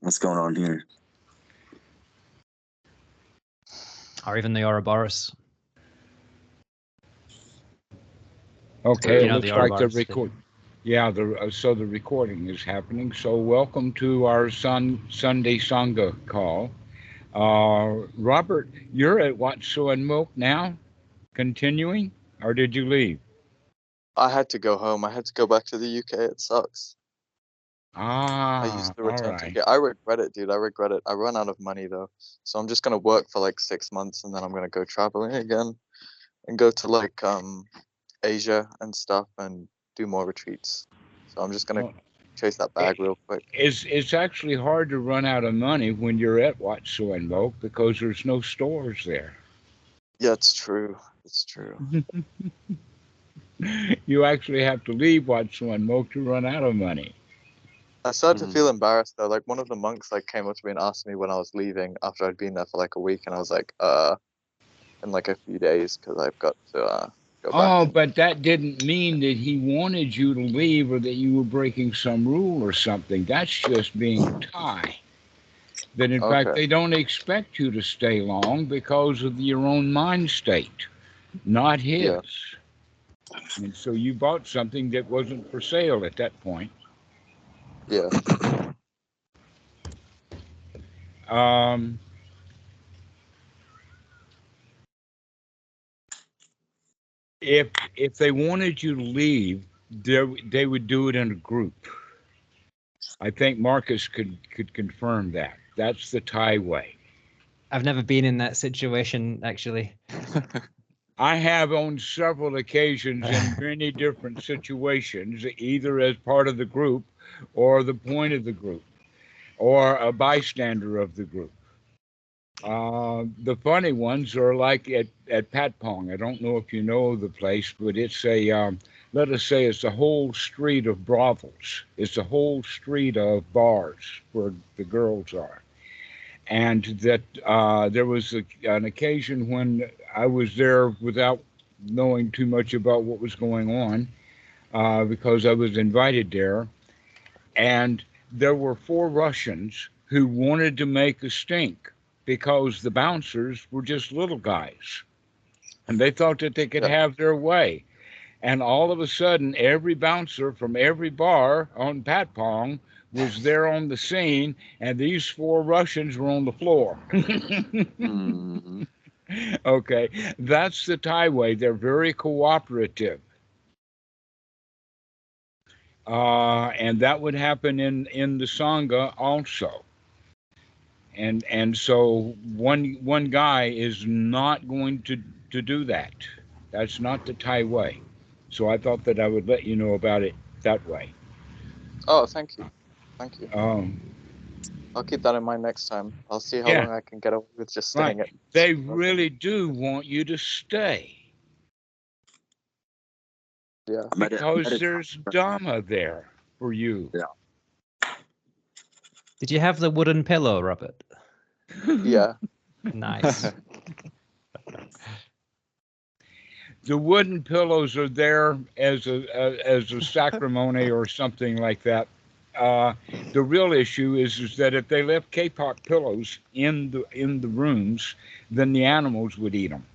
What's going on here? Or even the Ouroboros. Okay, You it know, looks the like the Ouroboros record. Yeah, so the recording is happening. So welcome to our Sunday Sangha call. Robert, you're at Watso and Milk now, continuing, or did you leave? I had to go home. I had to go back to the UK. It sucks. I used to All return right. to UK. I regret it, dude. I regret it. I run out of money though, so I'm just gonna work for like 6 months and then I'm gonna go traveling again and go to like Asia and stuff and do more retreats. So I'm just gonna chase that bag real quick. It's actually hard to run out of money when you're at Watso and Milk because there's no stores there. Yeah, it's true. It's true. You actually have to leave Watso and Milk to run out of money. I started to feel embarrassed though. Like one of the monks like came up to me and asked me when I was leaving after I'd been there for like a week, and I was like, in like a few days because I've got to go back. Oh, but that didn't mean that he wanted you to leave or that you were breaking some rule or something. That's just being Thai. That in fact they don't expect you to stay long because of your own mind state, not his. Yeah. And so you bought something that wasn't for sale at that point. Yeah. If they wanted you to leave, they would do it in a group. I think Marcus could confirm that. That's the Thai way. I've never been in that situation, actually. I have on several occasions in many different situations, either as part of the group or the point of the group or a bystander of the group. The funny ones are like at Patpong. I don't know if you know the place, but it's let us say it's a whole street of brothels. It's a whole street of bars where the girls are. And that there was an occasion when I was there without knowing too much about what was going on because I was invited there. And there were 4 Russians who wanted to make a stink because the bouncers were just little guys. And they thought that they could have their way. And all of a sudden, every bouncer from every bar on Patpong was there on the scene, and these 4 Russians were on the floor. Okay, that's the Thai way. They're very cooperative. And that would happen in the Sangha also. And so one guy is not going to do that. That's not the Thai way. So I thought that I would let you know about it that way. Oh, thank you. Thank you. I'll keep that in mind next time. I'll see how long I can get away with just staying at. They really do want you to stay. Yeah. Because there's Dhamma there for you. Yeah. Did you have the wooden pillow, Robert? Yeah. Nice. The wooden pillows are there as a sacrimony or something like that. The real issue is that if they left K-pop pillows in the rooms, then the animals would eat them.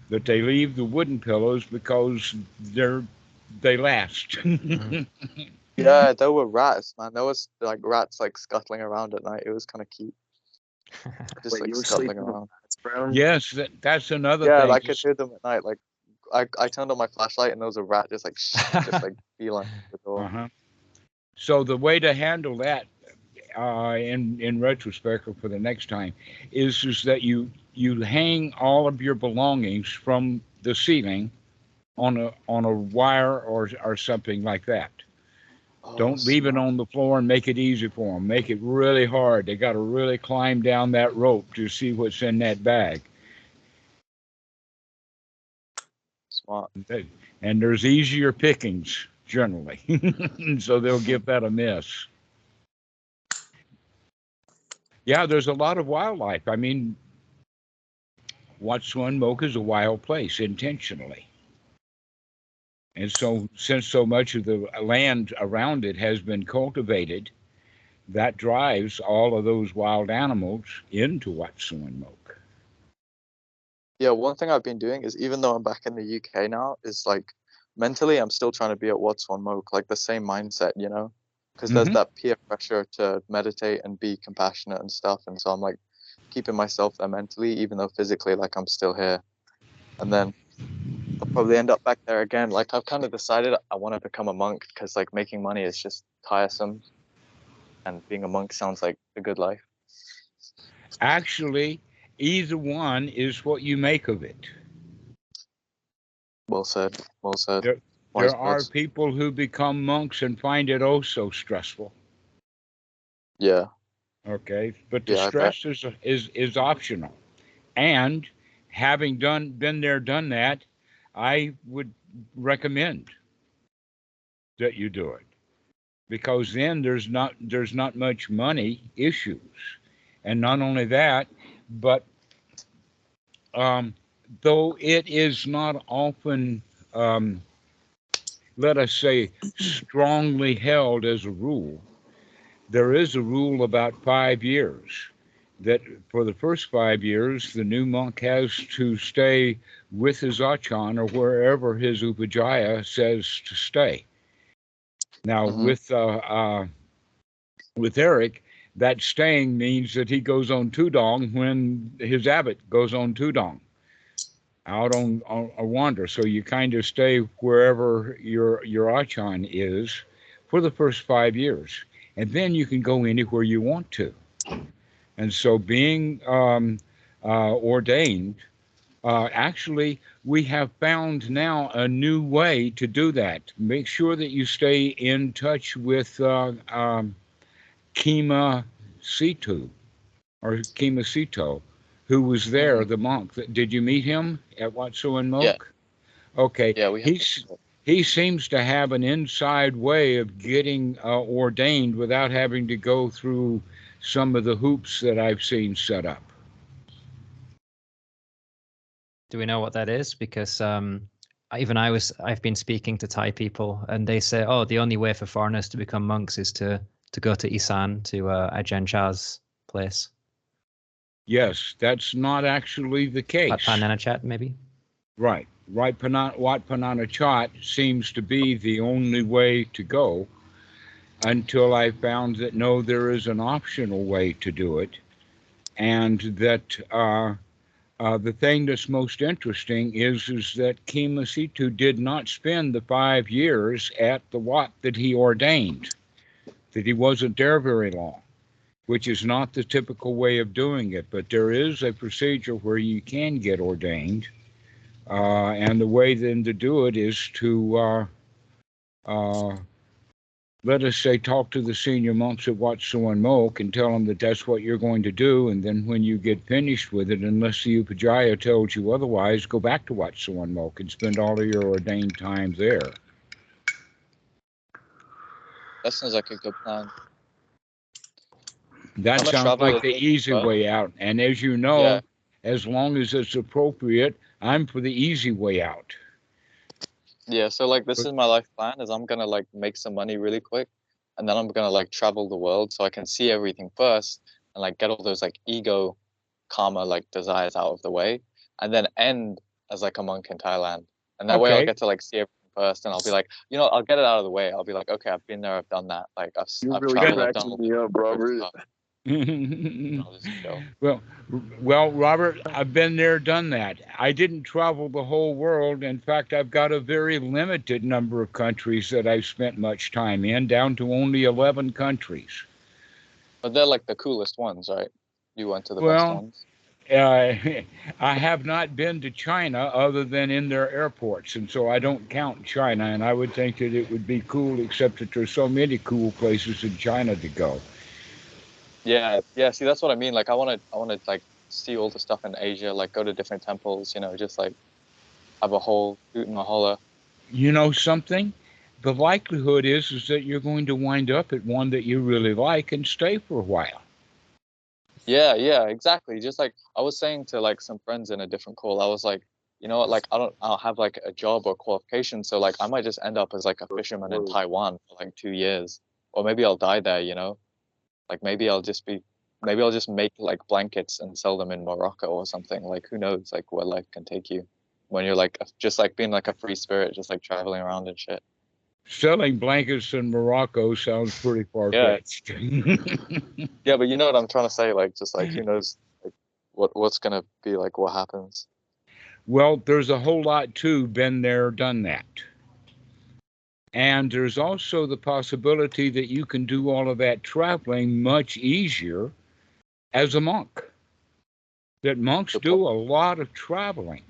That they leave the wooden pillows because they last. Yeah, there were rats, man. There was like rats like scuttling around at night. It was kind of cute. Just like scuttling around. Yes, that's another thing. Yeah, I could hear them at night. Like I turned on my flashlight and there was a rat just like beeline the door. So the way to handle that, in retrospect or for the next time, is that you hang all of your belongings from the ceiling on a wire or something like that. Don't leave it on the floor and make it easy for them. Make it really hard. They got to really climb down that rope to see what's in that bag. Smart. And there's easier pickings generally, so they'll give that a miss. Yeah, there's a lot of wildlife. I mean, Watso and Milk is a wild place intentionally. And so since so much of the land around it has been cultivated, that drives all of those wild animals into Watsuanmoke. Yeah, one thing I've been doing is, even though I'm back in the UK now, is like mentally I'm still trying to be at Watsuanmoke, like the same mindset, you know, because there's Mhm. that peer pressure to meditate and be compassionate and stuff, and so I'm like keeping myself there mentally, even though physically like I'm still here. And then I'll probably end up back there again. Like I've kind of decided I want to become a monk because like making money is just tiresome, and being a monk sounds like a good life. Actually, either one is what you make of it. Well said. Well said. There, Wise there are words. people who become monks and find it oh so stressful. Yeah. Okay, but the Yeah, I bet. stress is optional. And having been there, done that, I would recommend that you do it, because then there's not much money issues, and not only that, but though it is not often, um, let us say, strongly held as a rule, there is a rule about 5 years, that for the first 5 years, the new monk has to stay with his achan or wherever his upajjhaya says to stay. Now, Hmm. with Eric, that staying means that he goes on tudong when his abbot goes on tudong, out on a wander. So you kind of stay wherever your achan is for the first 5 years, and then you can go anywhere you want to. And so, being ordained, actually, we have found now a new way to do that. Make sure that you stay in touch with Kima Situ or Kima Sito, who was there, Hmm. the monk. Did you meet him at Yeah. Watsuanmoke? Okay, Yeah, we have. he seems to have an inside way of getting ordained without having to go through some of the hoops that I've seen set up. Do we know what that is? Because I've been speaking to Thai people, and they say, oh, the only way for foreigners to become monks is to go to Isan, to Ajahn Chah's place. Yes, that's not actually the Wat case. Pananachat, maybe. Right. Wat Pananachat seems to be the only way to go, until I found that no, there is an optional way to do it. And that the thing that's most interesting is that Kima Situ did not spend the 5 years at the Wat that he ordained, that he wasn't there very long, which is not the typical way of doing it. But there is a procedure where you can get ordained. And the way then to do it is to, uh, let us say, talk to the senior monks at Wat Suan Mok and tell them that that's what you're going to do. And then when you get finished with it, unless the Upajjhaya tells you otherwise, go back to Wat Suan Mok and spend all of your ordained time there. That sounds like a good plan. That I'm a sounds traveler like the as easy well. way out. And as you Yeah. know, as long as it's appropriate, I'm for the easy way out. Yeah. So like this But is my life plan, is I'm gonna like make some money really quick, and then I'm gonna like travel the world so I can see everything first and like get all those like ego karma like desires out of the way, and then end as like a monk in Thailand. And that way I'll okay, get to like see everything first, and I'll be like, you know, I'll get it out of the way. I'll be like, okay, I've been there, I've done that. Like You're I've really good. traveled, I've done cracking all me up, the good Robert. stuff, and I'll just chill. Well, Robert, I've been there, done that. I didn't travel the whole world. In fact, I've got a very limited number of countries that I've spent much time in, down to only 11 countries. But they're like the coolest ones, right? You went to the best Well, ones. I have not been to China other than in their airports, and so I don't count China. And I would think that it would be cool, except that there's so many cool places in China to go. Yeah, yeah. See, that's what I mean. Like, I want to like see all the stuff in Asia. Like, go to different temples. You know, just like have a whole hoot and a holler. You know something? The likelihood is that you're going to wind up at one that you really like and stay for a while. Yeah, yeah, exactly. Just like I was saying to like some friends in a different call, I was like, you know what? Like, I'll have like a job or qualification, so like I might just end up as like a fisherman in Taiwan for like 2 years, or maybe I'll die there. You know. Like maybe I'll just make like blankets and sell them in Morocco or something. Like who knows like where life can take you when you're like just like being like a free spirit, just like traveling around and shit. Selling blankets in Morocco sounds pretty Yeah. far-fetched. Yeah, but you know what I'm trying to say, like just like who knows like what's gonna be like what happens. Well, there's a whole lot too, been there, done that. And there's also the possibility that you can do all of that traveling much easier as a monk. That monks do a lot of traveling.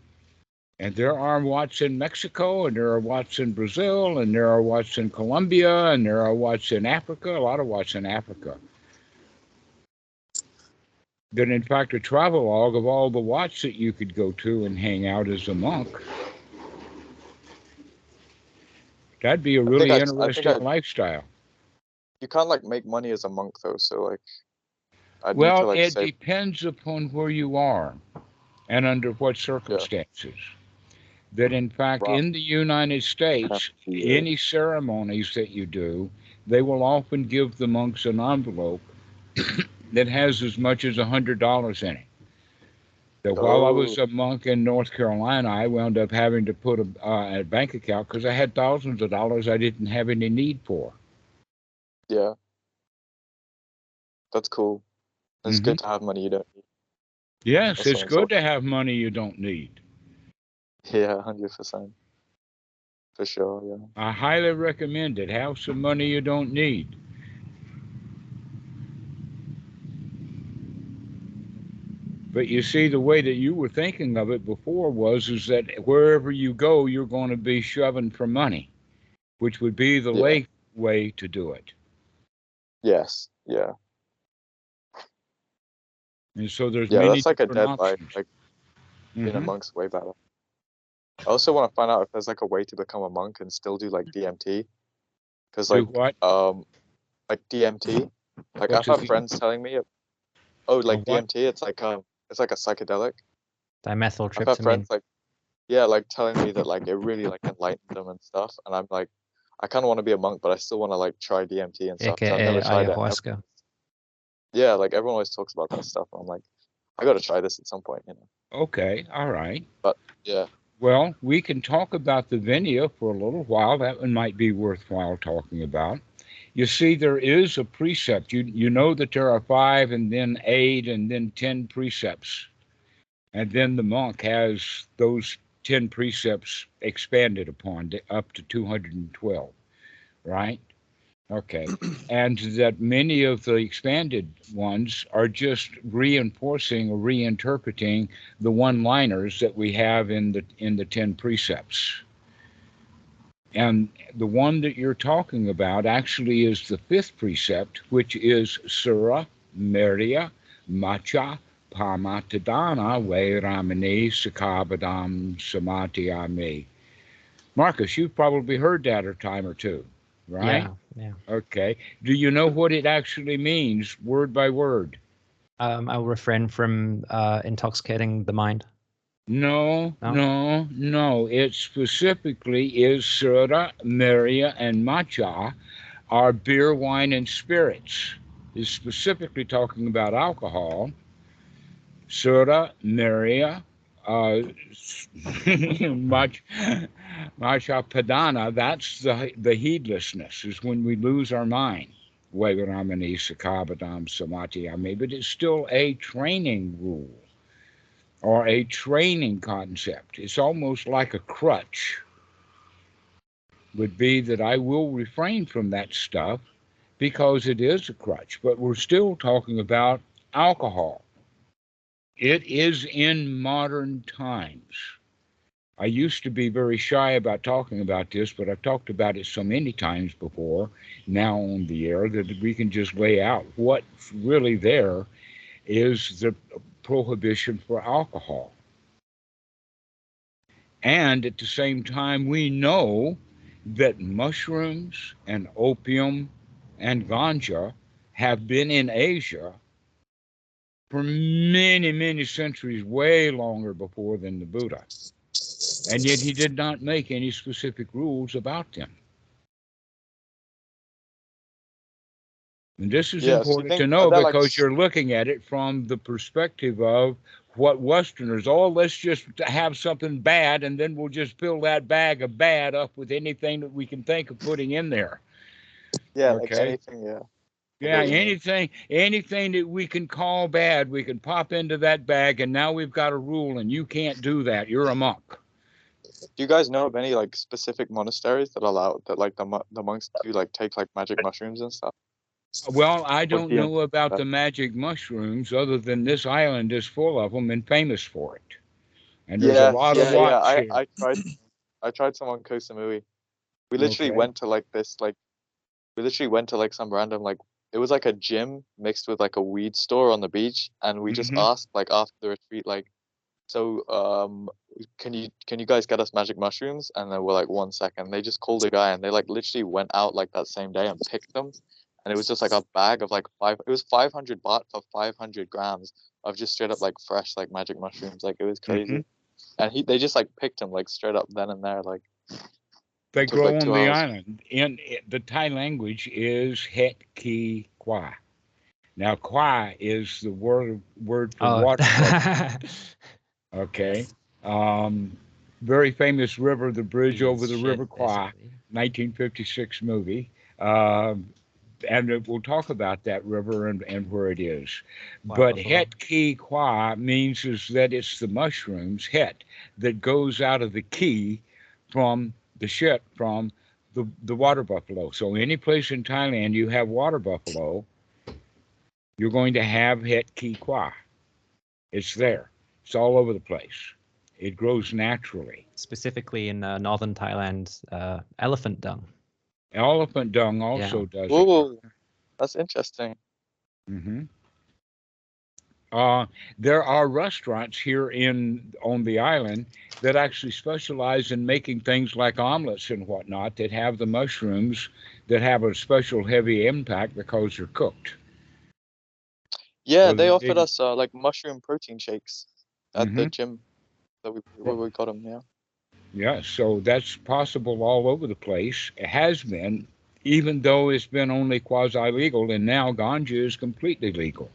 And there are Watts in Mexico, and there are Watts in Brazil, and there are Watts in Colombia, and there are Watts in Africa, a lot of Watts in Africa. That in fact, a travelogue of all the Watts that you could go to and hang out as a monk. That'd be a really interesting lifestyle. You can't like make money as a monk though, so like I'd need Well, to like it save. depends upon where you are and under what circumstances. That in fact, Wow. in the United States, any ceremonies that you do, they will often give the monks an envelope that has as much as $100 in it. That while I was a monk in North Carolina, I wound up having to put a bank account because I had thousands of dollars I didn't have any need for. Yeah. That's cool. It's good to have money you don't need. Yes, that's it's good to have money you don't need. Yeah, 100%. For sure, yeah. I highly recommend it. Have some money you don't need. But you see, the way that you were thinking of it before is that wherever you go, you're going to be shoving for money, which would be the late way to do it. Yes, yeah. And so there's many that's like a dead options. life. Like being a monk's way better. I also want to find out if there's like a way to become a monk and still do like DMT. Because like what? Like DMT. Like I've had friends telling me, like DMT, it's like a psychedelic. Dimethyltryptamine. I've had friends like telling me that like it really like enlightened them and stuff, and I'm like, I kind of want to be a monk, but I still want to like try DMT and stuff. So I've never tried ayahuasca. it. Yeah, like everyone always talks about that stuff, and I'm like, I got to try this at some point, you know. Okay, all right. But yeah. Well, we can talk about the Vinaya for a little while. That one might be worthwhile talking about. You see, there is a precept. You know that there are 5 and then 8 and then 10 precepts. And then the monk has those 10 precepts expanded upon up to 212, right? Okay. And that many of the expanded ones are just reinforcing or reinterpreting the one-liners that we have in the 10 precepts. And the one that you're talking about actually is the 5th precept, which is Sura, Merya, Macha, Pamatadana, Vairamani, Sakabadam, Samatiyami. Marcus, you've probably heard that a time or two, right? Yeah. Okay. Do you know what it actually means, word by word? I'll refrain from intoxicating the mind. No. It specifically is Sura, Merya, and Macha are beer, wine, and spirits. It's specifically talking about alcohol. Sura, Merya, Macha Padana, that's the heedlessness, is when we lose our mind. Vairamani, Sakabadam, Samatiyami, but it's still a training rule or a training concept. It's almost like a crutch. Would be that I will refrain from that stuff because it is a crutch, but we're still talking about alcohol. It is in modern times. I used to be very shy about talking about this, but I've talked about it so many times before now on the air that we can just lay out what's really there is the prohibition for alcohol. And at the same time, we know that mushrooms and opium and ganja have been in Asia for many, many centuries, way longer before than the Buddha. And yet he did not make any specific rules about them. And this is Yeah, so you important to think know they're like, because you're looking at it from the perspective of what Westerners, oh, let's just have something bad and then we'll just fill that bag of bad up with anything that we can think of putting in there. yeah, like Okay. anything, yeah. I get Yeah, what you mean. anything that we can call bad, we can pop into that bag, and now we've got a rule, and you can't do that. You're a monk. Do you guys know of any like specific monasteries that allow that like the monks do like take like magic mushrooms and stuff? Well, I Or don't DMT know and about stuff? the magic mushrooms, other than this island is full of them and famous for it. And there's a Yeah, lot of yeah, yeah. lots here. I tried some on Koh Samui. We literally Okay. went to like this like we literally went to like some random like it was like a gym mixed with like a weed store on the beach, and we just Hmm. asked like after the retreat like, so can you guys get us magic mushrooms? And then we're like, 1 second. They just called a guy, and they like literally went out like that same day and picked them, and it was just like a bag of like it was 500 baht for 500 grams of just straight up like fresh like magic mushrooms. Like it was Hmm. crazy, and they just like picked them like straight up then and there. Like They it took grow like on 2 the hours. island. In the Thai language is Het Ki Kwa. Now, Kwa is the word for Oh, water buffalo. Okay. Um, Very famous river, the bridge over means the shit, River Kwai, basically. 1956 movie. Um, and we'll talk about that river and where it is. Water But buffalo. Het Ki Kwa means is that it's the mushrooms, het, that goes out of the key from the shit from the water buffalo. So any place in Thailand you have water buffalo, you're going to have Het Ki Kwa. It's there. It's all over the place. It grows naturally. Specifically in northern Thailand, elephant dung. Elephant dung Yeah. also does it. Oh, that's interesting. Hmm. There are restaurants here on the island that actually specialize in making things like omelets and whatnot that have the mushrooms that have a special heavy impact because they're cooked. Yeah, So they offered they, us like mushroom protein shakes at the hmm gym that where we got them. Yeah. Yeah, so that's possible all over the place. It has been, even though it's been only quasi legal, and now ganja is completely legal.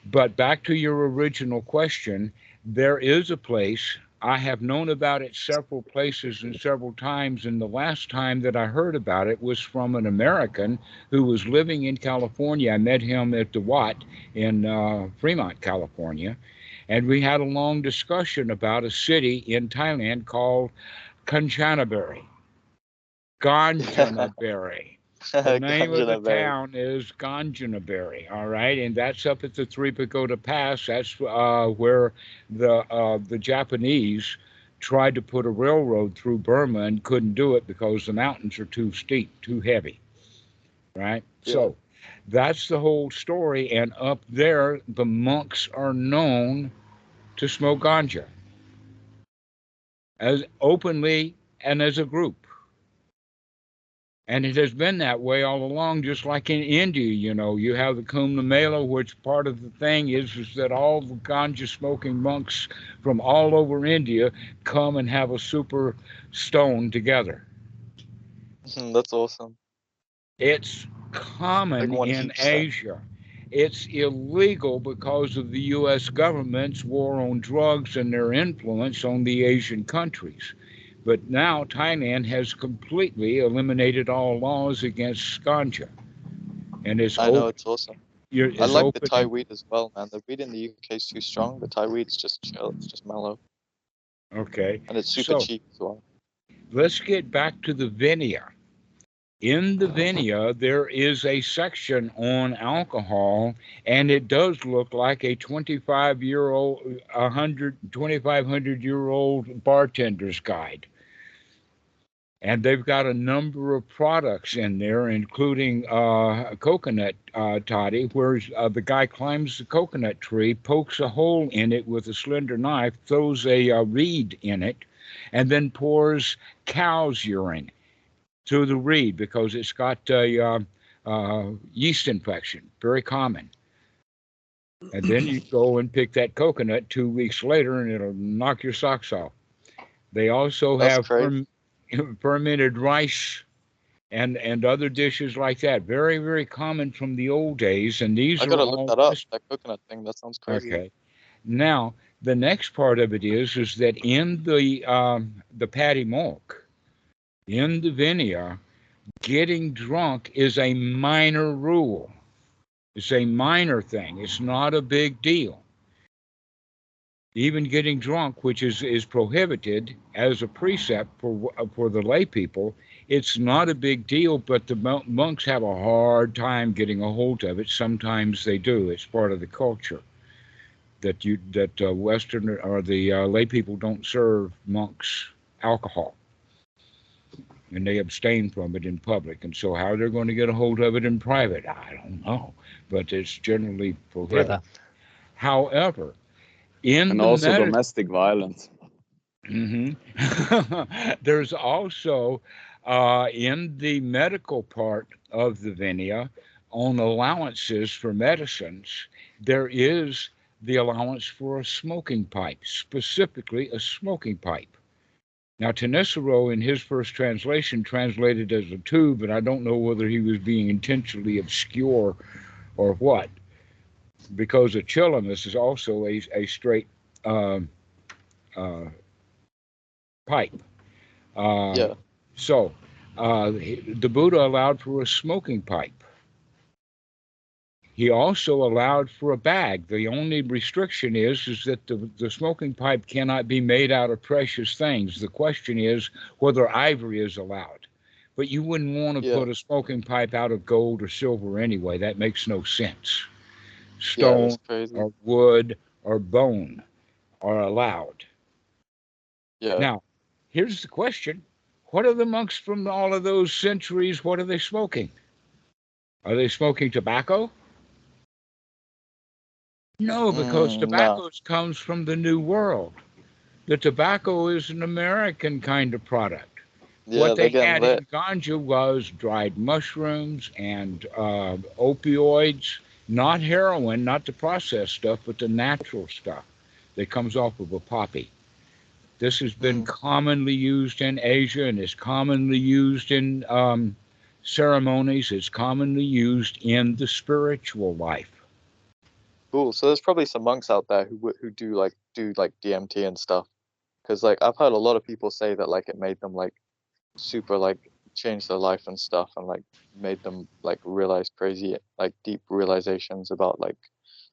But back to your original question, there is a place. I have known about it several places and several times, and the last time that I heard about it was from an American who was living in California. I met him at the Watt in Fremont, California, and we had a long discussion about a city in Thailand called Kanchanaburi. Kanchanaburi. The name of the Ganja berry. town is Kanchanaburi, all right, and that's up at the Three Pagoda Pass. That's where the Japanese tried to put a railroad through Burma and couldn't do it because the mountains are too steep, too heavy, right? Yeah. So that's the whole story, and up there, the monks are known to smoke ganja as openly and as a group. And it has been that way all along, just like in India. You have the Kumbh Mela, which part of the thing is that all the ganja smoking monks from all over India come and have a super stone together. That's awesome. It's Like common one in heaps then. Asia. It's illegal because of the U.S. government's war on drugs and their influence on the Asian countries. But now Thailand has completely eliminated all laws against ganja, and it's I know, open. it's awesome. I Is like the open. Thai weed as well, man. The weed in the UK is too strong. The Thai weed's just chill. It's just mellow, Okay, and it's super so cheap as well. let's get back to the Vinaya. In the Vinaya, there is a section on alcohol, and it does look like a 25-year-old, 2,500-year-old bartender's guide. And they've got a number of products in there, including a coconut toddy, where the guy climbs the coconut tree, pokes a hole in it with a slender knife, throws a reed in it, and then pours cow's urine through the reed because it's got a yeast infection, very common. And then you go and pick that coconut 2 weeks later, and it'll knock your socks off. They also That's have crazy. fermented rice and other dishes like that. Very, very common from the old days, and these I are gotta look all that up. That coconut thing. That sounds crazy. okay. Now, the next part of it is that in the patty milk, in the vinea, getting drunk is a minor rule. It's a minor thing. It's not a big deal. Even getting drunk, which is prohibited as a precept for the lay people, it's not a big deal. But the monks have a hard time getting a hold of it. Sometimes they do. It's part of the culture that Western or the lay people don't serve monks alcohol, and they abstain from it in public. And so, how they're going to get a hold of it in private, I don't know. But it's generally prohibited. Brother. However, in And the also domestic violence. there's also in the medical part of the vinea, on allowances for medicines, there is the allowance for a smoking pipe, specifically a smoking pipe. Now, Tenissero, in his first translation, translated as a tube, and I don't know whether he was being intentionally obscure or what, because a chilamus is also a straight uh, pipe. Yeah. So the Buddha allowed for a smoking pipe. He also allowed for a bag. The only restriction is that the smoking pipe cannot be made out of precious things. The question is whether ivory is allowed. But you wouldn't want to put a smoking pipe out of gold or silver anyway. That makes no sense. Stone or wood or bone are allowed. Yeah. Now, here's the question. What are the monks from all of those centuries, what are they smoking? Are they smoking tobacco? No, because tobacco comes from the New World. The tobacco is an American kind of product. Yeah, what they had in ganja was dried mushrooms and opioids, not heroin, not the processed stuff, but the natural stuff that comes off of a poppy. This has been commonly used in Asia, and is commonly used in ceremonies. It's commonly used in the spiritual life. Cool. So there's probably some monks out there who do like DMT and stuff, because like I've heard a lot of people say that like it made them like super like change their life and stuff, and like made them like realize crazy like deep realizations about like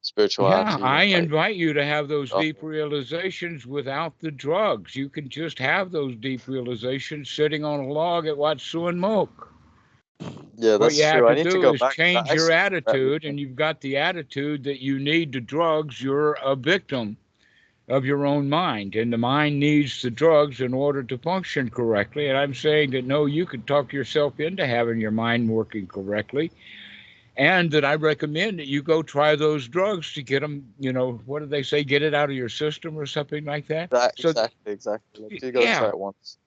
spirituality. Yeah, I and, like, invite you to have those deep realizations without the drugs. You can just have those deep realizations sitting on a log at Watsu Moke. Yeah, what that's you have true. I to need to do go is back. change your attitude, and you've got the attitude that you need the drugs. You're a victim of your own mind, and the mind needs the drugs in order to function correctly. And I'm saying that no, you can talk yourself into having your mind working correctly, and that I recommend that you go try those drugs to get them, what do they say, get it out of your system or something like that. Exactly. Like, you gotta try it once.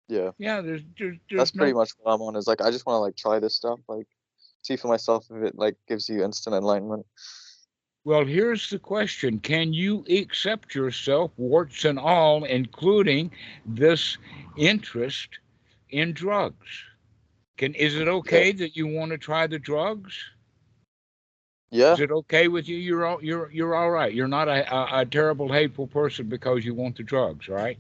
Yeah, there's that's pretty much what I'm on, is like I just want to like try this stuff, like see for myself if it like gives you instant enlightenment. Well, here's the question. Can you accept yourself, warts and all, including this interest in drugs? Is it okay that you want to try the drugs? Yeah. Is it okay with you? You're all right. You're not a terrible, hateful person because you want the drugs, right?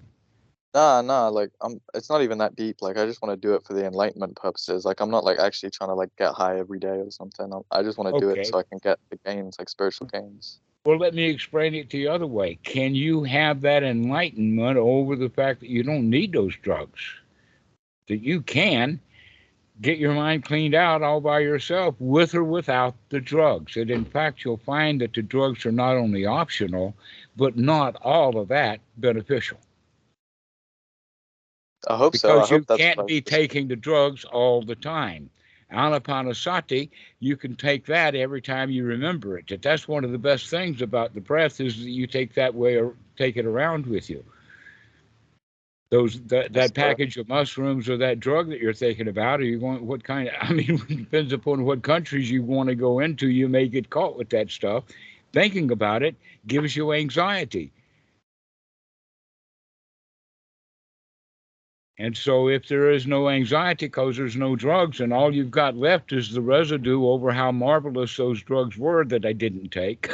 Nah. Like it's not even that deep. Like I just want to do it for the enlightenment purposes. Like I'm not like actually trying to like get high every day or something. I just want to do it so I can get the gains, like spiritual gains. Well, let me explain it the other way. Can you have that enlightenment over the fact that you don't need those drugs? That you can get your mind cleaned out all by yourself, with or without the drugs. And in fact, you'll find that the drugs are not only optional, but not all of that beneficial. I hope because so. I you hope that's can't be taking the drugs all the time. Anapanasati, you can take that every time you remember it. That's one of the best things about the breath, is that you take that way, or take it around with you. That package of mushrooms or that drug that you're thinking about, are you going, what kind of, I mean, it depends upon what countries you want to go into. You may get caught with that stuff. Thinking about it gives you anxiety. And so if there is no anxiety because there's no drugs, and all you've got left is the residue over how marvelous those drugs were that I didn't take.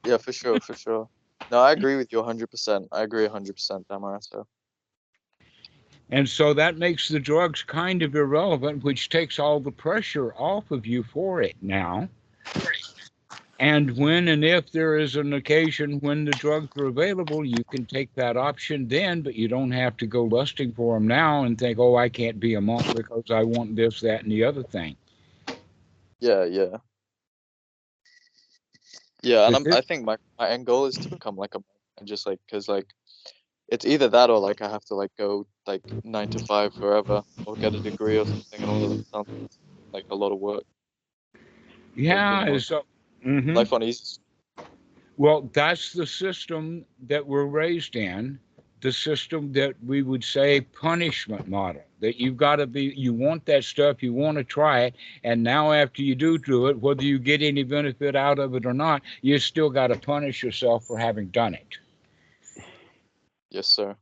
Yeah, for sure, for sure. No, I agree with you 100%. I agree 100%, Dhammarato. And so that makes the drugs kind of irrelevant, which takes all the pressure off of you for it now. And when and if there is an occasion when the drugs are available, you can take that option then, but you don't have to go lusting for them now and think, oh, I can't be a monk because I want this, that, and the other thing. Yeah, yeah. Yeah, and But I think my end goal is to become like a monk, and just like, because like it's either that or like I have to like go like 9 to 5 forever or get a degree or something, and all of that sounds like a lot of work. yeah, Like, so, life on easy. well, that's the system that we're raised in, the system that we would say punishment model, that you've got to be, you want that stuff, you want to try it, and now after you do it, whether you get any benefit out of it or not, you still got to punish yourself for having done it. Yes, sir.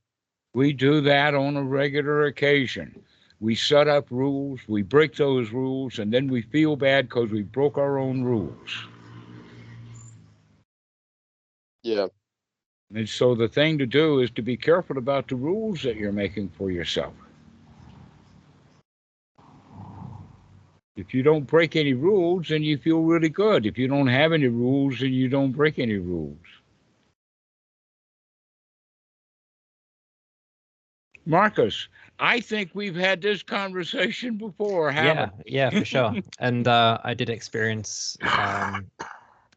We do that on a regular occasion. We set up rules, we break those rules, and then we feel bad because we broke our own rules. Yeah. And so the thing to do is to be careful about the rules that you're making for yourself. If you don't break any rules, then you feel really good. If you don't have any rules, then you don't break any rules. Marcus, I think we've had this conversation before, haven't we? Yeah, for sure. And I did experience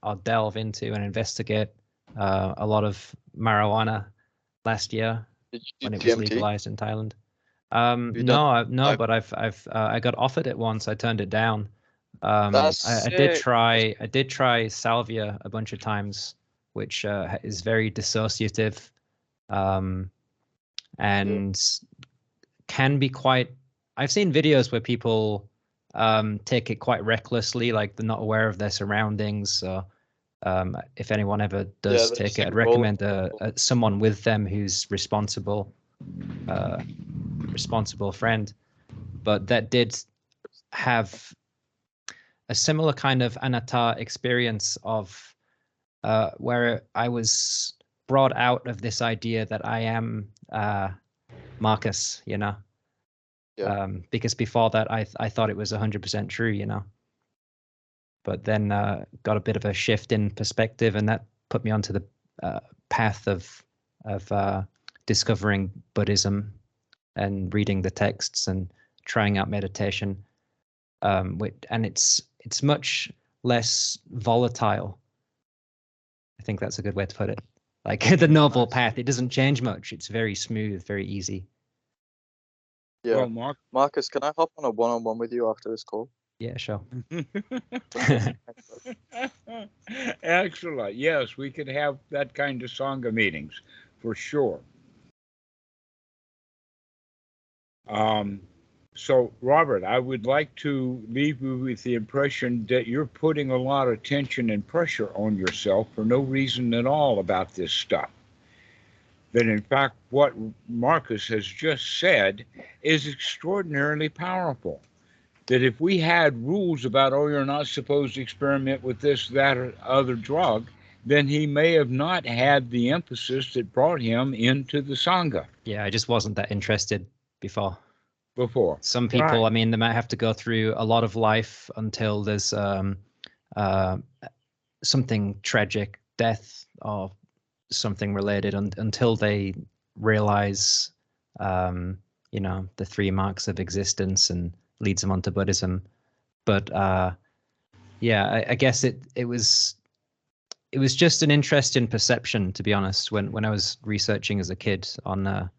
or delve into and investigate a lot of marijuana last year Did when you it do was DMT? legalized in Thailand. You done? But I got offered it once. I turned it down. That's I sick. did try salvia a bunch of times, which is very dissociative, and can be quite. I've seen videos where people take it quite recklessly, like they're not aware of their surroundings. So if anyone ever does they're take just it, like I'd rolling. recommend someone with them who's responsible friend. But that did have a similar kind of anatta experience of where I was brought out of this idea that I am Marcus, you know. Yeah. Because before that I thought it was 100% true, you know. But then got a bit of a shift in perspective, and that put me onto the path of discovering Buddhism and reading the texts and trying out meditation. And it's much less volatile. I think that's a good way to put it. Like the noble path, it doesn't change much. It's very smooth, very easy. Yeah. Well, Marcus, can I hop on a one-on-one with you after this call? Yeah, sure. Excellent. Yes, we could have that kind of Sangha meetings for sure. So, Robert, I would like to leave you with the impression that you're putting a lot of tension and pressure on yourself for no reason at all about this stuff. That, in fact, what Marcus has just said is extraordinarily powerful. That if we had rules about, oh, you're not supposed to experiment with this, that, or other drug, then he may have not had the emphasis that brought him into the Sangha. Yeah, I just wasn't that interested before. Some people, Right. I mean, they might have to go through a lot of life until there's something tragic, death or something related, until they realize, you know, the 3 marks of existence and leads them onto Buddhism. But yeah, I guess it was just an interest in perception, to be honest. When I was researching as a kid on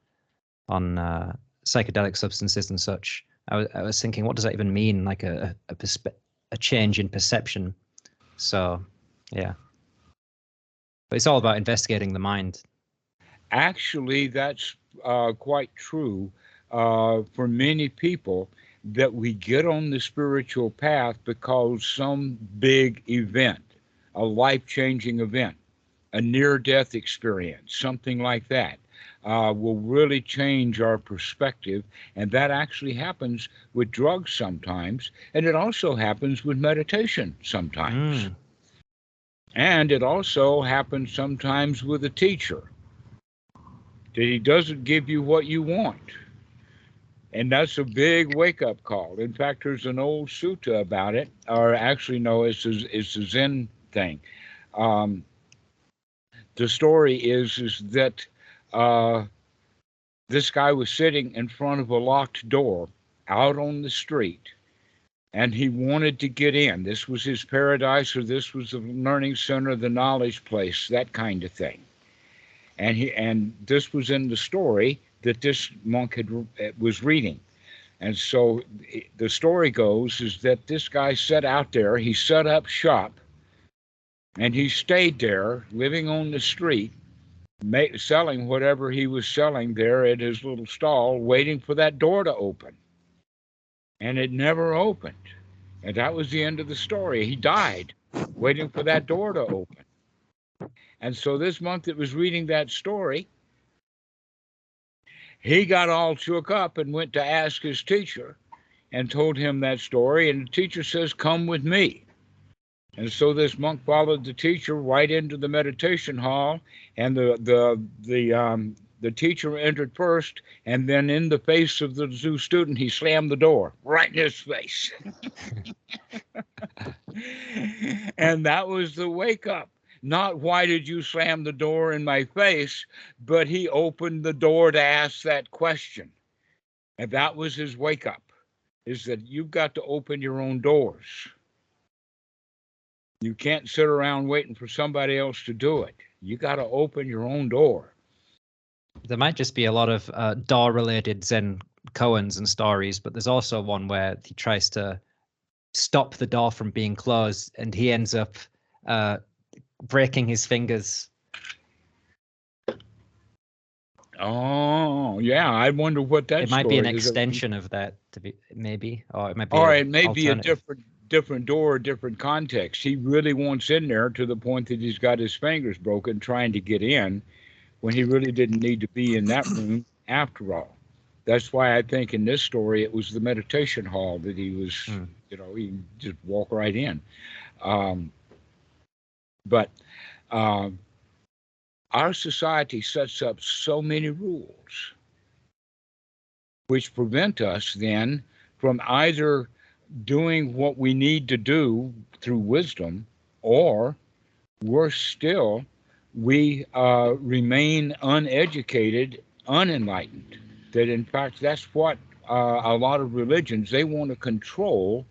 psychedelic substances and such, I was thinking, what does that even mean? Like a change in perception. So, yeah. But it's all about investigating the mind. Actually, that's quite true for many people, that we get on the spiritual path because some big event, a life-changing event, a near-death experience, something like that, will really change our perspective. And that actually happens with drugs sometimes. And it also happens with meditation sometimes. Mm. And it also happens sometimes with a teacher, that he doesn't give you what you want. And that's a big wake-up call. In fact, there's an old sutta about it, or actually, no, it's a Zen thing. Um, the story is that this guy was sitting in front of a locked door out on the street, and he wanted to get in. This was his paradise, or this was the learning center, the knowledge place, that kind of thing. And this was in the story that this monk was reading. And so the story goes is that this guy set out there, he set up shop, and he stayed there, living on the street, selling whatever he was selling there at his little stall, waiting for that door to open. And it never opened. And that was the end of the story. He died waiting for that door to open. And so this monk that was reading that story, he got all shook up and went to ask his teacher and told him that story. And the teacher says, "Come with me." And so this monk followed the teacher right into the meditation hall, and the teacher entered first, and then in the face of the new student, he slammed the door right in his face. And that was the wake up. Not why did you slam the door in my face, but he opened the door to ask that question. And that was his wake up, is that you've got to open your own doors. You can't sit around waiting for somebody else to do it. You got to open your own door. There might just be a lot of door-related Zen koans and stories, but there's also one where he tries to stop the door from being closed, and he ends up breaking his fingers. Oh, yeah. I wonder what that. It might be an extension of that, to be maybe, or it might be. Or it may be a different door, different context. He really wants in there to the point that he's got his fingers broken trying to get in, when he really didn't need to be in that room after all. That's why I think in this story it was the meditation hall that he was, he just walk right in. But our society sets up so many rules which prevent us then from either doing what we need to do through wisdom, or worse still, we remain uneducated, unenlightened. That in fact, that's what a lot of religions, they want to control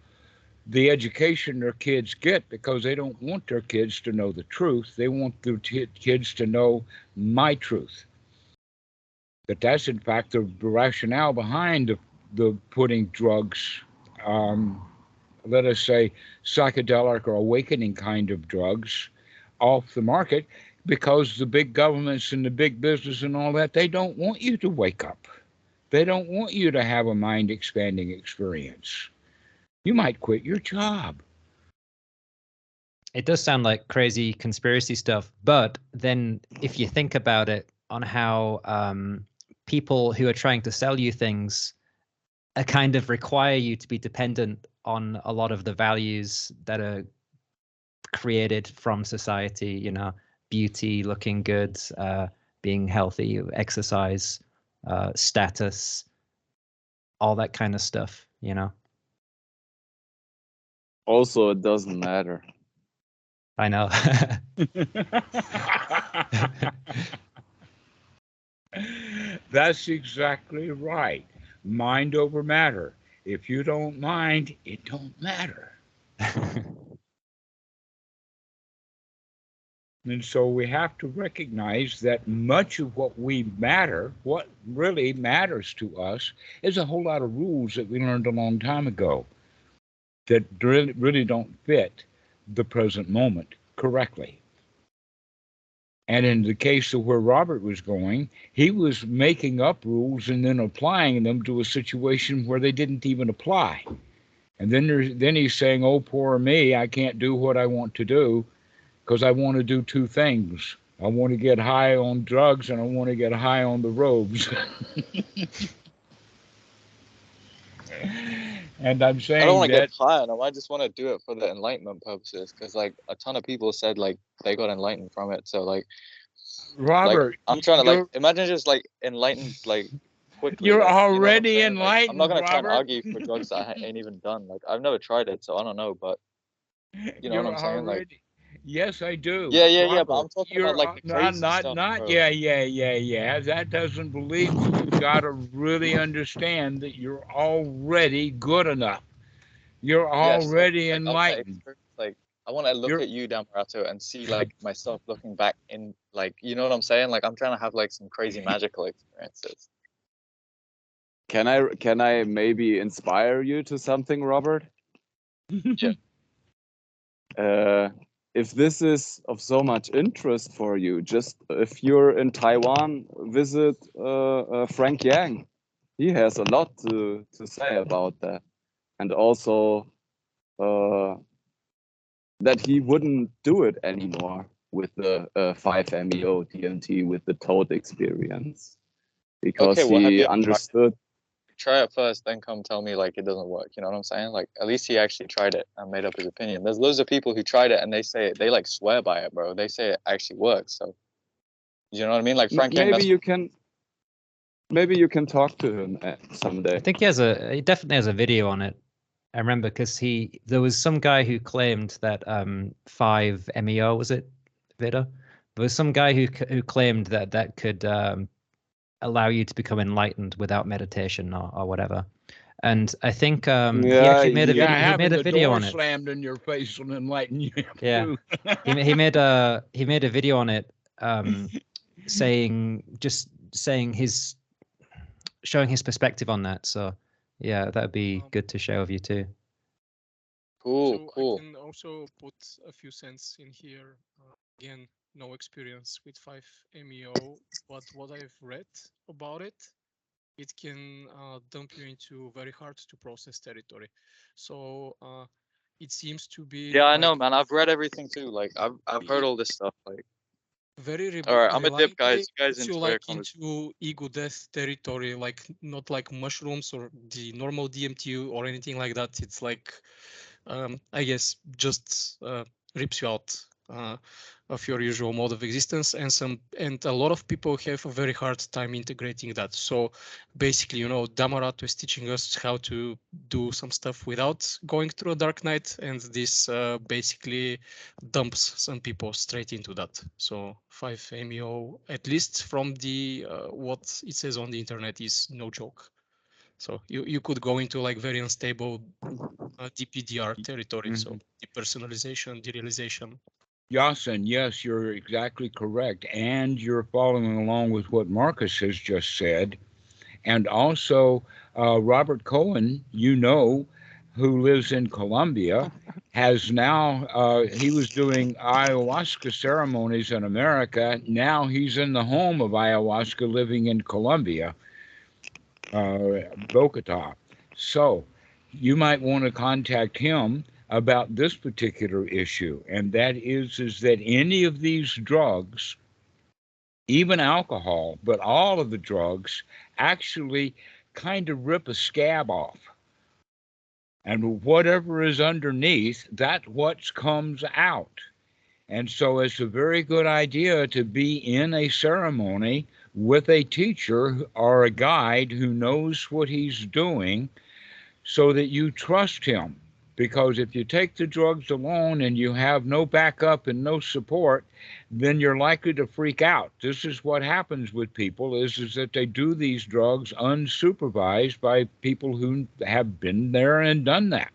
the education their kids get, because they don't want their kids to know the truth. They want their kids to know my truth. But that's in fact the rationale behind the putting drugs, let us say psychedelic or awakening kind of drugs, off the market, because the big governments and the big business and all that, they don't want you to wake up. They don't want you to have a mind expanding experience. You might quit your job. It does sound like crazy conspiracy stuff, but then if you think about it, on how people who are trying to sell you things kind of require you to be dependent on a lot of the values that are created from society, beauty, looking good, being healthy, exercise, status, all that kind of stuff, Also, it doesn't matter. I know. That's exactly right. Mind over matter. If you don't mind, it don't matter. And so we have to recognize that much of what really matters to us, is a whole lot of rules that we learned a long time ago that really don't fit the present moment correctly. And in the case of where Robert was going, he was making up rules and then applying them to a situation where they didn't even apply. And then he's saying, "Oh, poor me, I can't do what I want to do because I want to do two things. I want to get high on drugs, and I want to get high on the robes. And I'm I don't saying want to that, get high on them. I just want to do it for the enlightenment purposes, because like a ton of people said like they got enlightened from it. So like Robert, I'm trying to like you're imagine just like enlightened like quickly. you're Like you know what I'm already saying? Like I'm not enlightened, gonna try and Robert. argue for drugs that I ain't even done. Like I've never tried it, so I don't know. But you know what You're I'm saying? Like already. Yes, I do, yeah. But Robert. I'm talking about You're like the not, crazy not, stuff, not. bro. Yeah. That doesn't believe me. You've got to really understand that you're already good enough. You're Yeah, just already like I want to enlightened. experience like I want to look You're at you, Dhammarato, and see like myself looking back in like you know what I'm saying? Like I'm trying to have like some crazy magical experiences. Can I maybe inspire you to something, Robert? Yeah. If this is of so much interest for you, just if you're in Taiwan, visit Frank Yang. He has a lot to say about that, and also that he wouldn't do it anymore with the 5-MeO DMT with the toad experience, because Okay, well, have he you ever tried it? understood. Try it first, then come tell me like it doesn't work. You know what I'm saying? Like at least he actually tried it and made up his opinion. There's loads of people who tried it and they say they like swear by it, bro. They say it actually works. So you know what I mean? Like Frank Yang, Maybe that's you can talk to him someday. I think he definitely has a video on it. I remember because there was some guy who claimed that 5-MeO was it Veda? There was some guy who claimed that could allow you to become enlightened without meditation or whatever. And I think he Yeah, actually made a yeah, video. He made having a the video door on it. slammed in your face will enlighten you Yeah, too. he made a video on it, saying showing his perspective on that. So yeah, that'd be good to share with you too. cool, So cool. I can also put a few cents in here. Again, no experience with 5-MeO, but what I've read about it, it can dump you into very hard to process territory. So it seems to be Yeah, I like know, man. I've read everything too. Like I've heard all this stuff. Like, very all right, I'm a dip, reliably guys. You guys puts you enjoy your like conversation. into ego death territory, like not like mushrooms or the normal DMT or anything like that. It's like I guess just rips you out of your usual mode of existence, and a lot of people have a very hard time integrating that. So basically, you know, Dhammarato is teaching us how to do some stuff without going through a dark night, and this basically dumps some people straight into that. So 5-MeO, at least from the what it says on the internet, is no joke. So you could go into like very unstable DPDR territory, so depersonalization, derealization. Yasin, yes, you're exactly correct. And you're following along with what Marcus has just said. And also, Robert Cohen, you know, who lives in Colombia, has now, he was doing ayahuasca ceremonies in America. Now he's in the home of ayahuasca living in Colombia, Bogota. So you might want to contact him about this particular issue. And that is that any of these drugs, even alcohol, but all of the drugs actually kind of rip a scab off. And whatever is underneath, that's what comes out. And so it's a very good idea to be in a ceremony with a teacher or a guide who knows what he's doing so that you trust him. Because if you take the drugs alone and you have no backup and no support, then you're likely to freak out. This is what happens with people is that they do these drugs unsupervised by people who have been there and done that.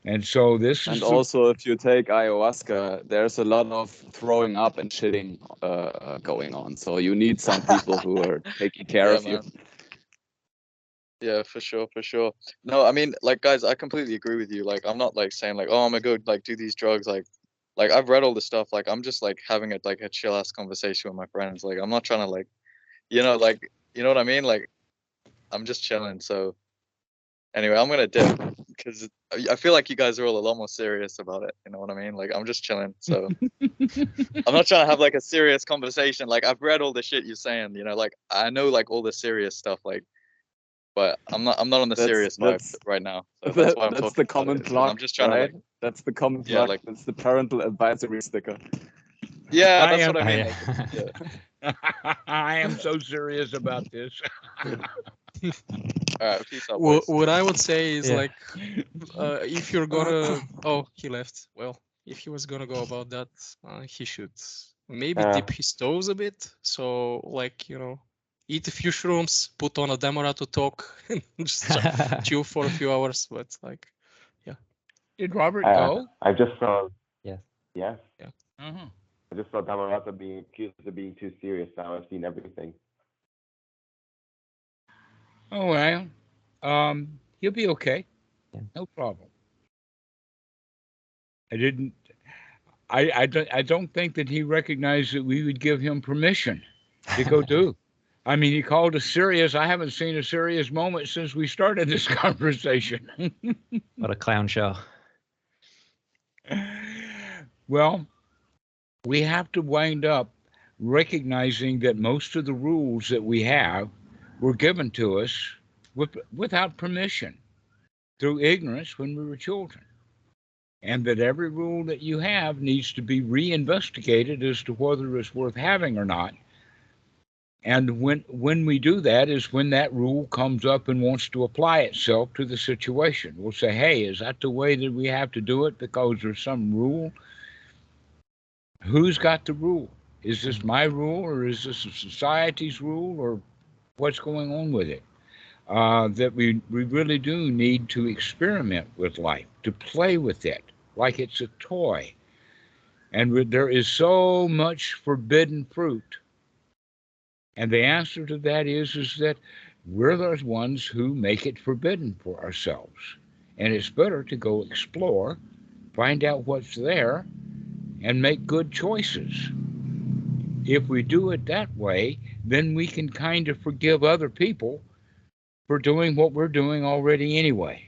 And so this And is also, if you take ayahuasca, there's a lot of throwing up and shitting going on. So you need some people who are taking care Yeah, of you. man. Yeah, for sure, for sure. No, I mean, like, guys, I completely agree with you. Like, I'm not like saying like, oh, I'm gonna go like do these drugs. Like I've read all the stuff. Like, I'm just like having a chill ass conversation with my friends. Like, I'm not trying to like, like, you know what I mean? Like, I'm just chilling. So, Anyway, I'm gonna dip because I feel like you guys are all a lot more serious about it. You know what I mean? Like I'm just chilling, so I'm not trying to have like a serious conversation. Like I've read all the shit you're saying. You know, like I know like all the serious stuff. Like, but I'm not on the serious vibe right now. So that's why I'm that's talking the common about it. plug, I'm just trying right? to like, That's the common yeah, plug. like That's the parental advisory sticker. yeah, I that's am- what I mean. yeah. Like, yeah. I am so serious about this. All right, peace out, boys. What I would say is Yeah. like, if you're gonna, oh, he left. Well, if he was gonna go about that, he should maybe dip his toes a bit. So like, you know, eat a few shrooms, put on a Dhammarato talk, and just chill for a few hours. But like, Did Robert go? I just saw. Yes. Yes. Uh-huh. I just saw Dhammarato being accused of being too serious. Now I've seen everything. Oh well, he'll be okay. Yeah. No problem. I don't think that he recognized that we would give him permission to go do. I mean, he called us serious. I haven't seen a serious moment since we started this conversation. What a clown show. Well, we have to wind up recognizing that most of the rules that we have were given to us without permission through ignorance when we were children. And that every rule that you have needs to be reinvestigated as to whether it's worth having or not. And when we do that is when that rule comes up and wants to apply itself to the situation. We'll say, hey, is that the way that we have to do it because there's some rule? Who's got the rule? Is this my rule, or is this a society's rule, or what's going on with it? That we really do need to experiment with life, to play with it like it's a toy. And there is so much forbidden fruit. And the answer to that is that we're those ones who make it forbidden for ourselves. And it's better to go explore, find out what's there, and make good choices. If we do it that way, then we can kind of forgive other people for doing what we're doing already anyway.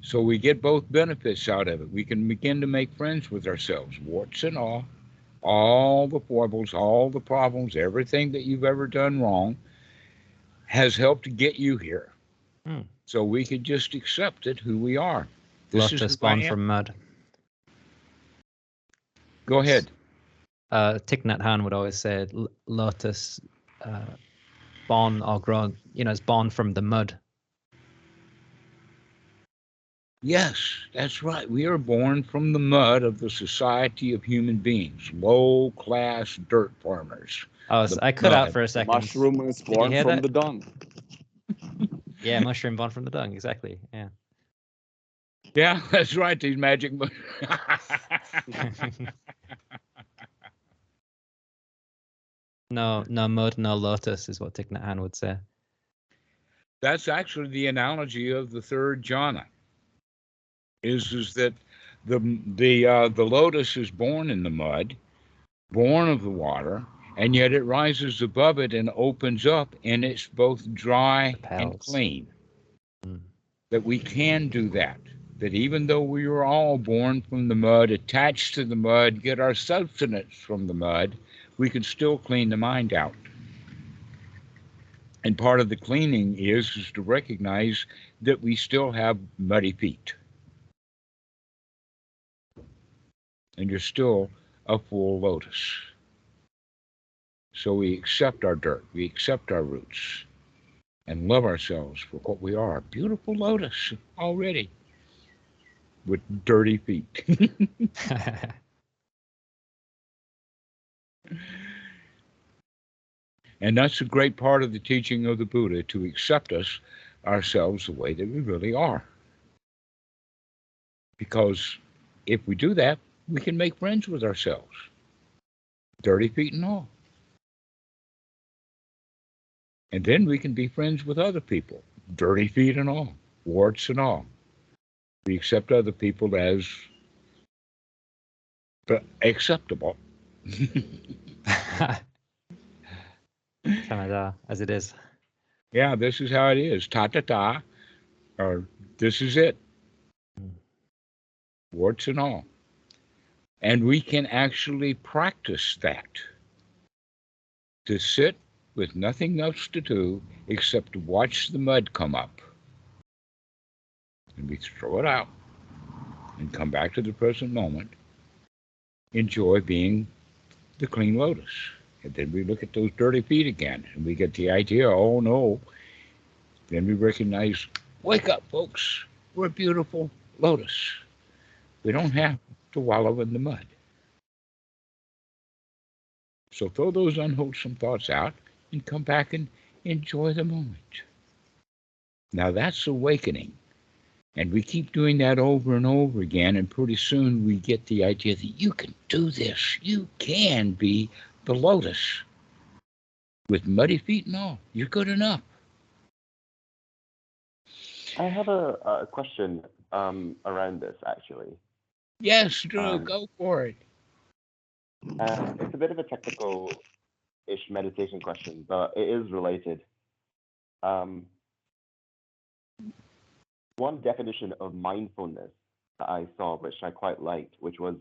So we get both benefits out of it. We can begin to make friends with ourselves, warts and all the foibles, all the problems, everything that you've ever done wrong has helped to get you here. So we could just accept it, who we are. This Lotus born from mud. Go ahead. Thich Nhat Hanh would always say, lotus born or grown, it's born from the mud. Yes, that's right. We are born from the mud of the society of human beings, low-class dirt farmers. I cut out for a second. Mushroom is born from the dung. Yeah, mushroom born from the dung, exactly. Yeah. Yeah, that's right. These magic. No mud, no lotus is what Thich Nhat Hanh would say. That's actually the analogy of the third jhana. Is that the lotus is born in the mud, born of the water, and yet it rises above it and opens up, and it's both dry and clean. That we can do that. That even though we were all born from the mud, attached to the mud, get our sustenance from the mud, we can still clean the mind out. And part of the cleaning is to recognize that we still have muddy feet. And you're still a full lotus. So we accept our dirt, we accept our roots, and love ourselves for what we are. Beautiful lotus already, with dirty feet. And that's a great part of the teaching of the Buddha, to accept ourselves the way that we really are. Because if we do that, we can make friends with ourselves, dirty feet and all. And then we can be friends with other people, dirty feet and all, warts and all. We accept other people as acceptable. Canada, as it is. Yeah, this is how it is. Ta-ta-ta, or this is it. Warts and all. And we can actually practice that. To sit with nothing else to do except to watch the mud come up. And we throw it out and come back to the present moment. Enjoy being the clean lotus. And then we look at those dirty feet again and we get the idea, oh no. Then we recognize, wake up, folks. We're a beautiful lotus. We don't have to wallow in the mud. So throw those unwholesome thoughts out and come back and enjoy the moment. Now that's awakening. And we keep doing that over and over again, and pretty soon we get the idea that you can do this. You can be the lotus. With muddy feet and all, you're good enough. I have a question around this, actually. Yes, Drew, go for it. It's a bit of a technical-ish meditation question, but it is related. One definition of mindfulness that I saw, which I quite liked, which was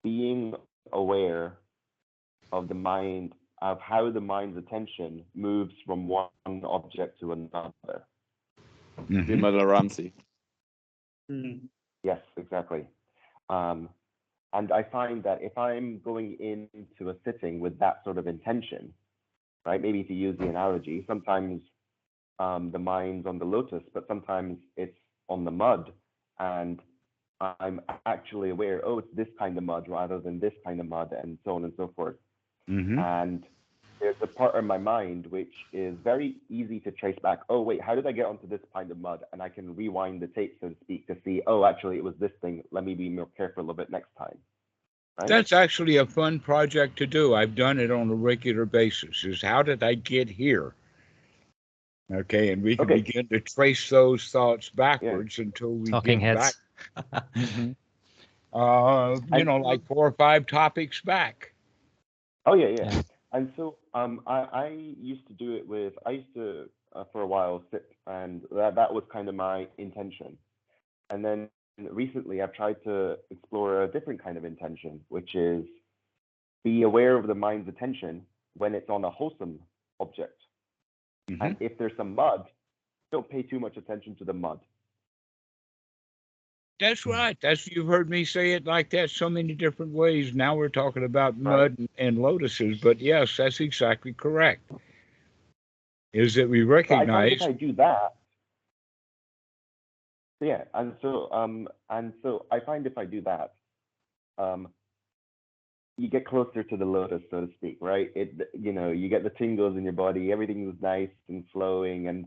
being aware of the mind, of how the mind's attention moves from one object to another. Vimala Ramsey. Yes, exactly. And I find that if I'm going into a sitting with that sort of intention, right, maybe to use the analogy, sometimes the mind's on the lotus, but sometimes it's on the mud, and I'm actually aware, oh, it's this kind of mud rather than this kind of mud, and so on and so forth. And there's a part of my mind which is very easy to trace back. Oh, wait, how did I get onto this kind of mud? And I can rewind the tape, so to speak, to see, oh, actually, it was this thing. Let me be more careful of it next time. Right? That's actually a fun project to do. I've done it on a regular basis, is how did I get here? Okay, and we can begin to trace those thoughts backwards until we Talking get heads. back. You know, like 4 or 5 topics back. Oh, yeah. And so I used to do it with, I used to, for a while, sit, and that was kind of my intention. And then recently I've tried to explore a different kind of intention, which is be aware of the mind's attention when it's on a wholesome object. And if there's some mud, don't pay too much attention to the mud. That's right. You've heard me say it like that so many different ways. Now we're talking about mud and lotuses, but yes, that's exactly correct. Is that we recognize. But I find if I do that, yeah, and so I find if I do that, you get closer to the lotus, so to speak, right? You get the tingles in your body, everything is nice and flowing, and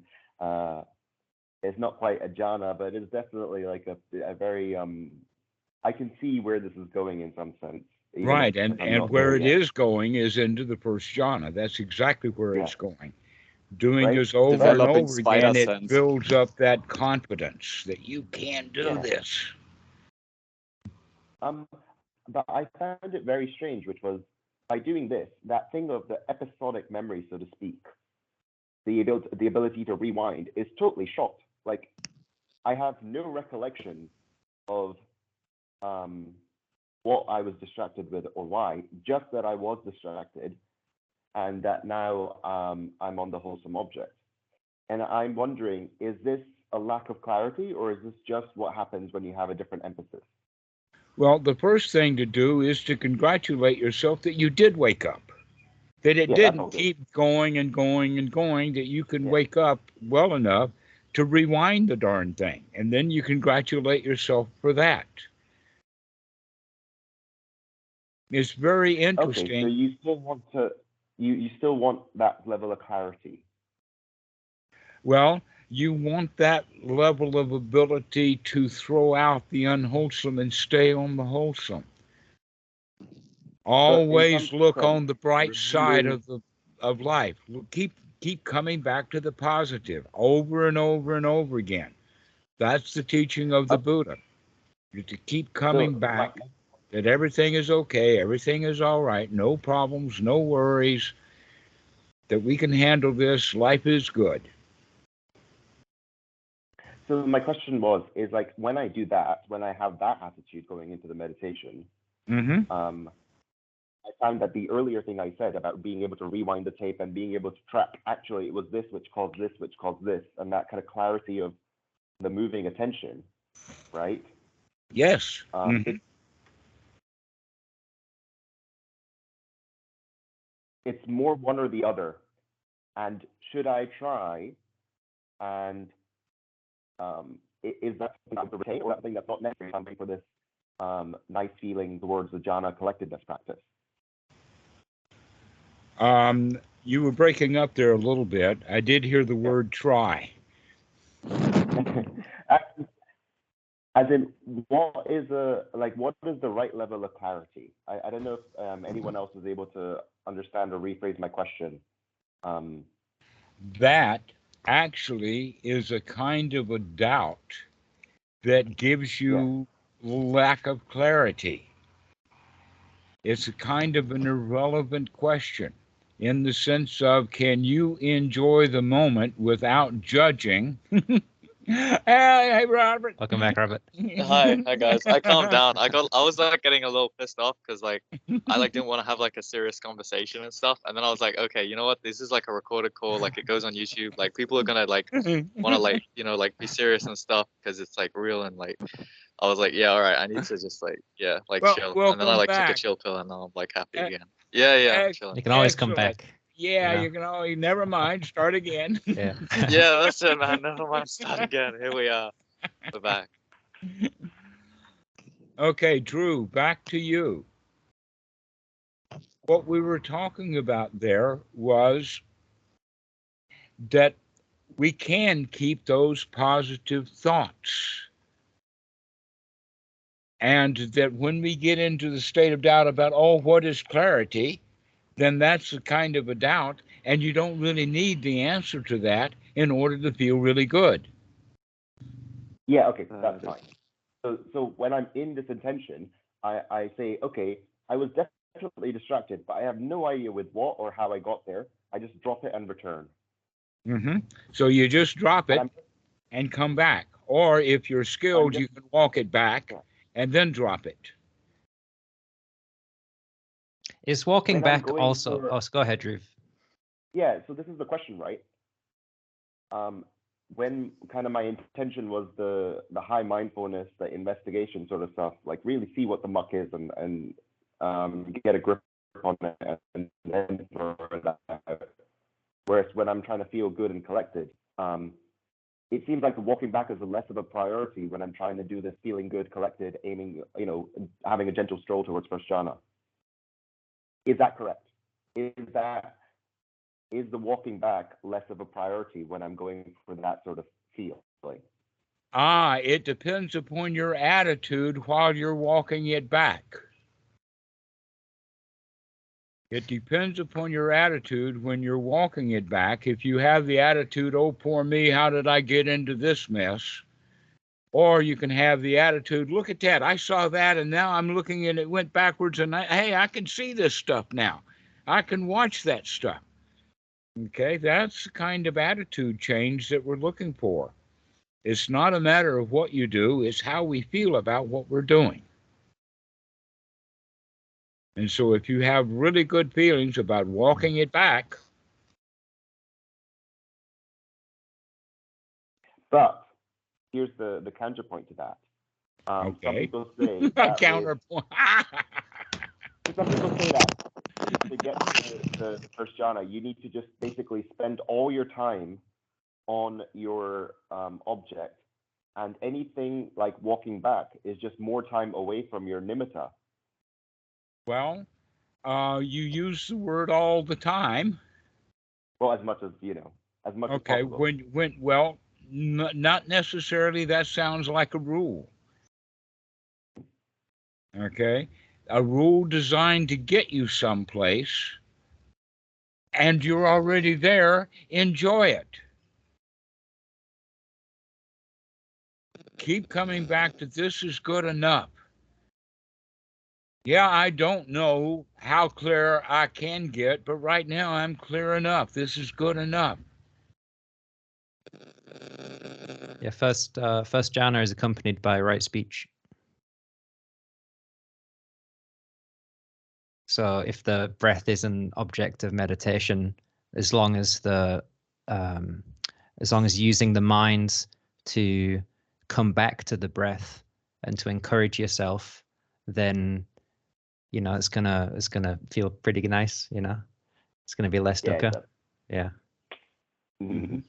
it's not quite a jhana, but it's definitely like a very I can see where this is going in some sense. Right, and where it is going is into the first jhana. That's exactly where it's going. Doing this over and over again, it builds up that confidence that you can do this. But I found it very strange, which was by doing this, that thing of the episodic memory, so to speak, the ability to rewind is totally shot. Like, I have no recollection of what I was distracted with or why, just that I was distracted and that now I'm on the wholesome object. And I'm wondering, is this a lack of clarity, or is this just what happens when you have a different emphasis? Well, the first thing to do is to congratulate yourself that you did wake up, that it didn't keep going and going and going, that you can wake up well enough to rewind the darn thing. And then you congratulate yourself for that. It's very interesting. Okay, so you still want you still want that level of clarity. Well, you want that level of ability to throw out the unwholesome and stay on the wholesome. Always look on the bright side of life. Keep coming back to the positive over and over and over again. That's the teaching of the Buddha. You to keep coming back, that everything is okay, everything is all right, no problems, no worries. that we can handle this. Life is good. So my question is like, when I do that, when I have that attitude going into the meditation, I found that the earlier thing I said about being able to rewind the tape and being able to track, actually it was this which caused this, which caused this, and that kind of clarity of the moving attention, right? Yes. It's more one or the other. And should I try and is that something to retain, or something that's not necessary something for this nice feeling towards the jhana collectedness practice? You were breaking up there a little bit. I did hear the word try. As in, what is the right level of clarity? I don't know if anyone else is able to understand or rephrase my question. That actually is a kind of a doubt that gives you lack of clarity. It's a kind of an irrelevant question in the sense of, can you enjoy the moment without judging? Hey, Robert. Welcome back, Robert. Hi guys. I calmed down. I was like getting a little pissed off because like I like didn't want to have like a serious conversation and stuff. And then I was like, okay, you know what? This is like a recorded call. Like it goes on YouTube. Like people are gonna like want to like like be serious and stuff because it's like real and like. I was like, yeah, all right. I need to just like Well, chill. And then I welcome like took a back. chill pill and now I'm like happy again. Yeah, I'm chilling. You can always come Excellent. back. Yeah, you know? you can always, never mind, start again. Yeah. Yeah, that's it, man. Never mind. Start again. Here we are. We're back. Okay, Drew, back to you. What we were talking about there was that we can keep those positive thoughts. And that when we get into the state of doubt about, oh, what is clarity? Then that's a kind of a doubt, and you don't really need the answer to that in order to feel really good. Yeah, okay, that's fine. So when I'm in this intention, I say, okay, I was definitely distracted, but I have no idea with what or how I got there. I just drop it and return. So you just drop it and come back. Or if you're skilled, you can walk it back and then drop it. Is walking When back also... Oh, go ahead, Drew. Yeah, so this is the question, right? When kind of my intention was the high mindfulness, the investigation sort of stuff, like really see what the muck is and get a grip on it and then throw that out. Whereas when I'm trying to feel good and collected, it seems like the walking back is less of a priority when I'm trying to do this feeling good, collected, aiming, having a gentle stroll towards first jhana. Is that correct? Is the walking back less of a priority when I'm going for that sort of feeling? It depends upon your attitude while you're walking it back. It depends upon your attitude when you're walking it back. If you have the attitude, oh, poor me, how did I get into this mess? Or you can have the attitude, look at that, I saw that, and now I'm looking and it went backwards, and hey, I can see this stuff now. I can watch that stuff. Okay, that's the kind of attitude change that we're looking for. It's not a matter of what you do, it's how we feel about what we're doing. And so if you have really good feelings about walking it back. But here's the counterpoint to that. Okay. Some people say that counterpoint. Some people say that to get to the first jhana, you need to just basically spend all your time on your object, and anything like walking back is just more time away from your nimitta. Well, you use the word all the time. Well, as much as as much as possible. Okay, not necessarily. That sounds like a rule. Okay, a rule designed to get you someplace, and you're already there. Enjoy it. Keep coming back to this is good enough. Yeah, I don't know how clear I can get, but right now I'm clear enough. This is good enough. Yeah, first jhana is accompanied by right speech. So if the breath is an object of meditation, as long as using the mind to come back to the breath and to encourage yourself, then it's gonna feel pretty nice. It's gonna be less Yeah, dukkha. Yeah. Mm-hmm.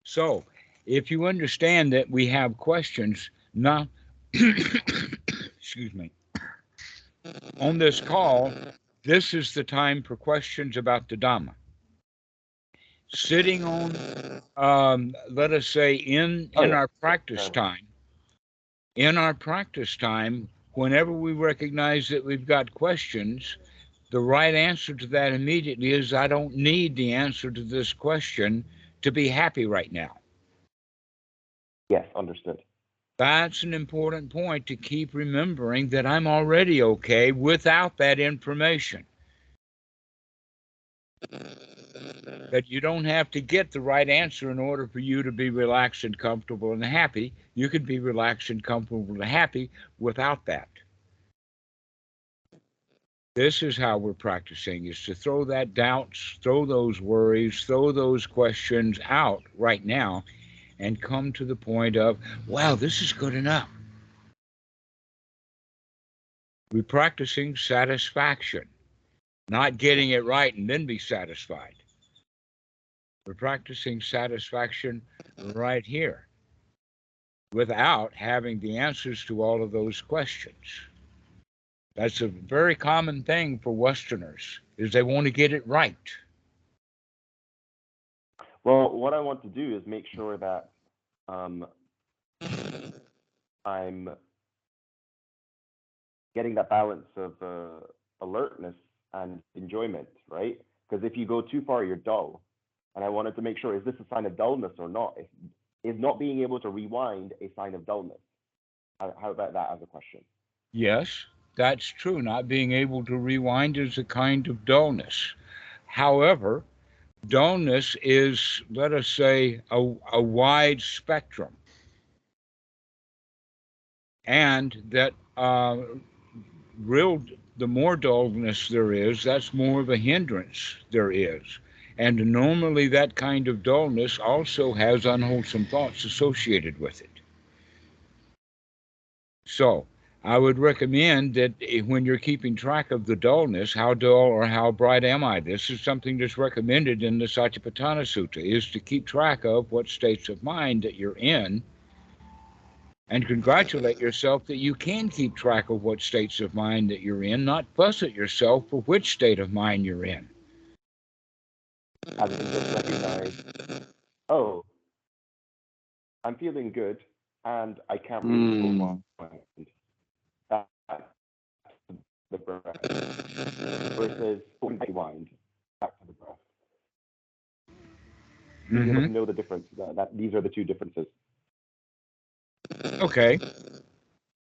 So, if you understand that we have questions, not excuse me, on this call, this is the time for questions about the Dhamma. Sitting on, let us say, in our practice time, whenever we recognize that we've got questions, the right answer to that immediately is, I don't need the answer to this question to be happy right now. Yes, understood. That's an important point to keep remembering, that I'm already okay without that information. That you don't have to get the right answer in order for you to be relaxed and comfortable and happy. You can be relaxed and comfortable and happy without that. This is how we're practicing, is to throw that doubts, throw those worries, throw those questions out right now, and come to the point of, wow, this is good enough. We're practicing satisfaction, not getting it right and then be satisfied. We're practicing satisfaction right here without having the answers to all of those questions. That's a very common thing for Westerners, is they want to get it right. Well, what I want to do is make sure that I'm getting that balance of alertness and enjoyment, right? Because if you go too far, you're dull. And I wanted to make sure, is this a sign of dullness or not? Is not being able to rewind a sign of dullness? How about that as a question? Yes, that's true. Not being able to rewind is a kind of dullness. However, dullness is, let us say, a wide spectrum. And that the more dullness there is, that's more of a hindrance there is. And normally that kind of dullness also has unwholesome thoughts associated with it. So I would recommend that when you're keeping track of the dullness, how dull or how bright am I? This is something that's recommended in the Satipatthana Sutta, is to keep track of what states of mind that you're in, and congratulate yourself that you can keep track of what states of mind that you're in, not fuss at yourself for which state of mind you're in. As in just recognize, oh, I'm feeling good and I can't rewind. That's the breath. Versus rewind back to the breath. Being able to know the difference, that these are the two differences. Okay.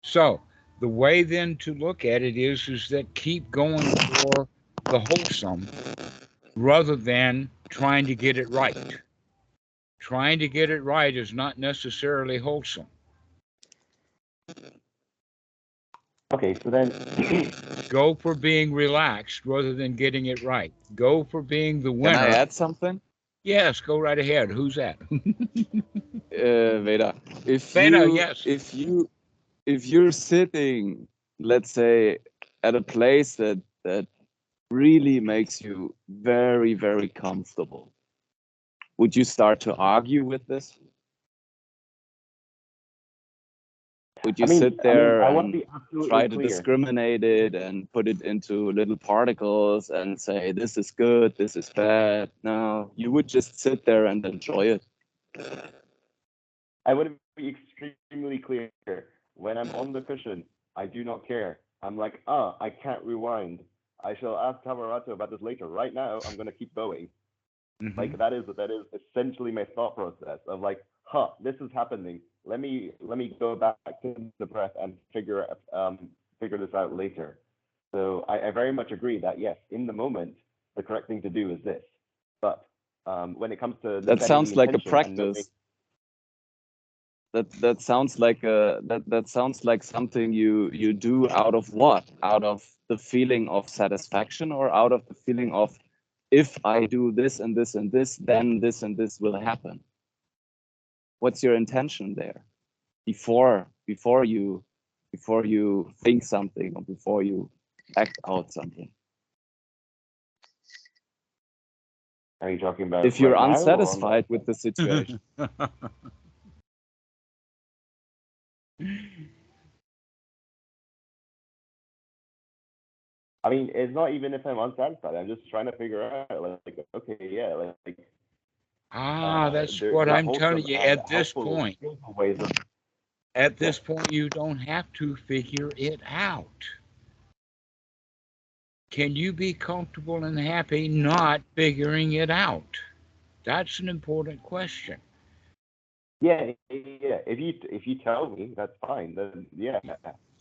So the way then to look at it is that keep going for the wholesome rather than trying to get it right. Trying to get it right is not necessarily wholesome. Okay, so then go for being relaxed rather than getting it right. Go for being the winner. Can I add something? Yes, go right ahead. Who's that? Veda. Yes. If you're sitting, let's say, at a place that really makes you very, very comfortable, would you start to argue with this? Would you sit there and try to discriminate it and put it into little particles and say, this is good, this is bad? No, you would just sit there and enjoy it. I would be extremely clear. When I'm on the cushion, I do not care. I'm like, I can't rewind. I shall ask Dhammarato about this later. Right now, I'm going to keep going. Like that is essentially my thought process of like, this is happening. let me go back to the breath and figure this out later. So I very much agree that yes, in the moment, the correct thing to do is this. But when it comes to that sounds like a practice. That sounds like that sounds like something you do out of what? Out of the feeling of satisfaction, or out of the feeling of, if I do this and this and this, then this and this will happen? What's your intention there before you think something, or before you act out something? Are you talking about if you're right now, unsatisfied with the situation? I mean, it's not even if I'm unsatisfied. I'm just trying to figure out, like okay, yeah, like. That's what I'm telling you. At this point, at this point, you don't have to figure it out. Can you be comfortable and happy not figuring it out? That's an important question. Yeah. If you tell me, that's fine. Then yeah.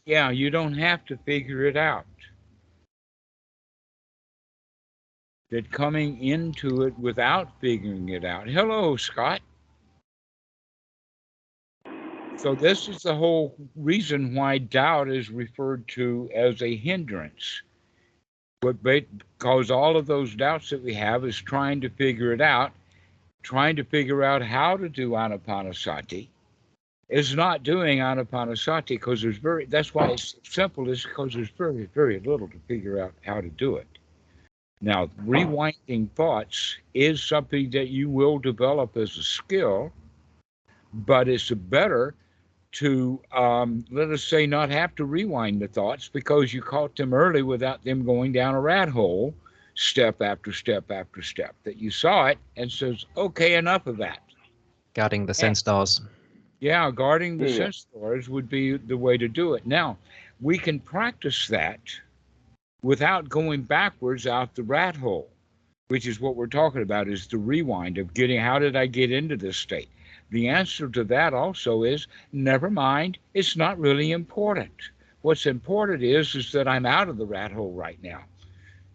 Yeah, you don't have to figure it out. That coming into it without figuring it out. Hello, Scott. So this is the whole reason why doubt is referred to as a hindrance. Because all of those doubts that we have is trying to figure it out, trying to figure out how to do anapanasati. Is not doing anapanasati because that's why it's simple, is because there's very, very little to figure out how to do it. Now, rewinding thoughts is something that you will develop as a skill, but it's better to, let us say, not have to rewind the thoughts because you caught them early without them going down a rat hole, step after step after step, that you saw it and says, okay, enough of that. Guarding the sense doors. Yeah, guarding the sense doors would be the way to do it. Now, we can practice that without going backwards out the rat hole, which is what we're talking about, is the rewind of how did I get into this state? The answer to that also is, never mind, it's not really important. What's important is that I'm out of the rat hole right now,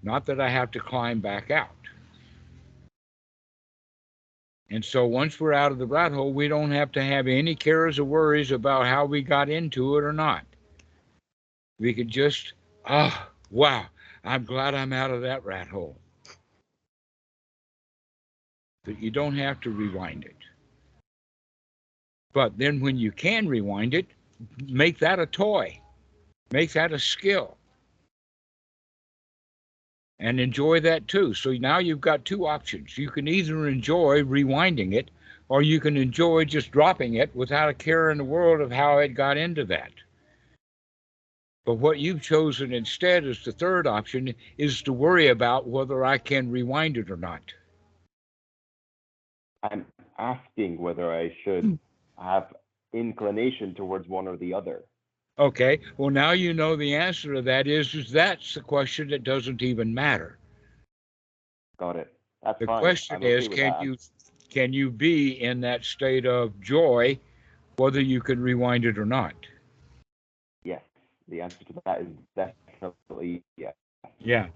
not that I have to climb back out. And so once we're out of the rat hole, we don't have to have any cares or worries about how we got into it or not. We could just, wow, I'm glad I'm out of that rat hole. But you don't have to rewind it. But then when you can rewind it, make that a toy. Make that a skill. And enjoy that too. So now you've got two options. You can either enjoy rewinding it, or you can enjoy just dropping it without a care in the world of how it got into that. But what you've chosen instead as the third option is to worry about whether I can rewind it or not. I'm asking whether I should have inclination towards one or the other. Okay, well, now you know the answer to that is that's the question that doesn't even matter. Got it. That's the fine. question is, can you be in that state of joy, whether you can rewind it or not? Yes, the answer to that is definitely yes. Yeah,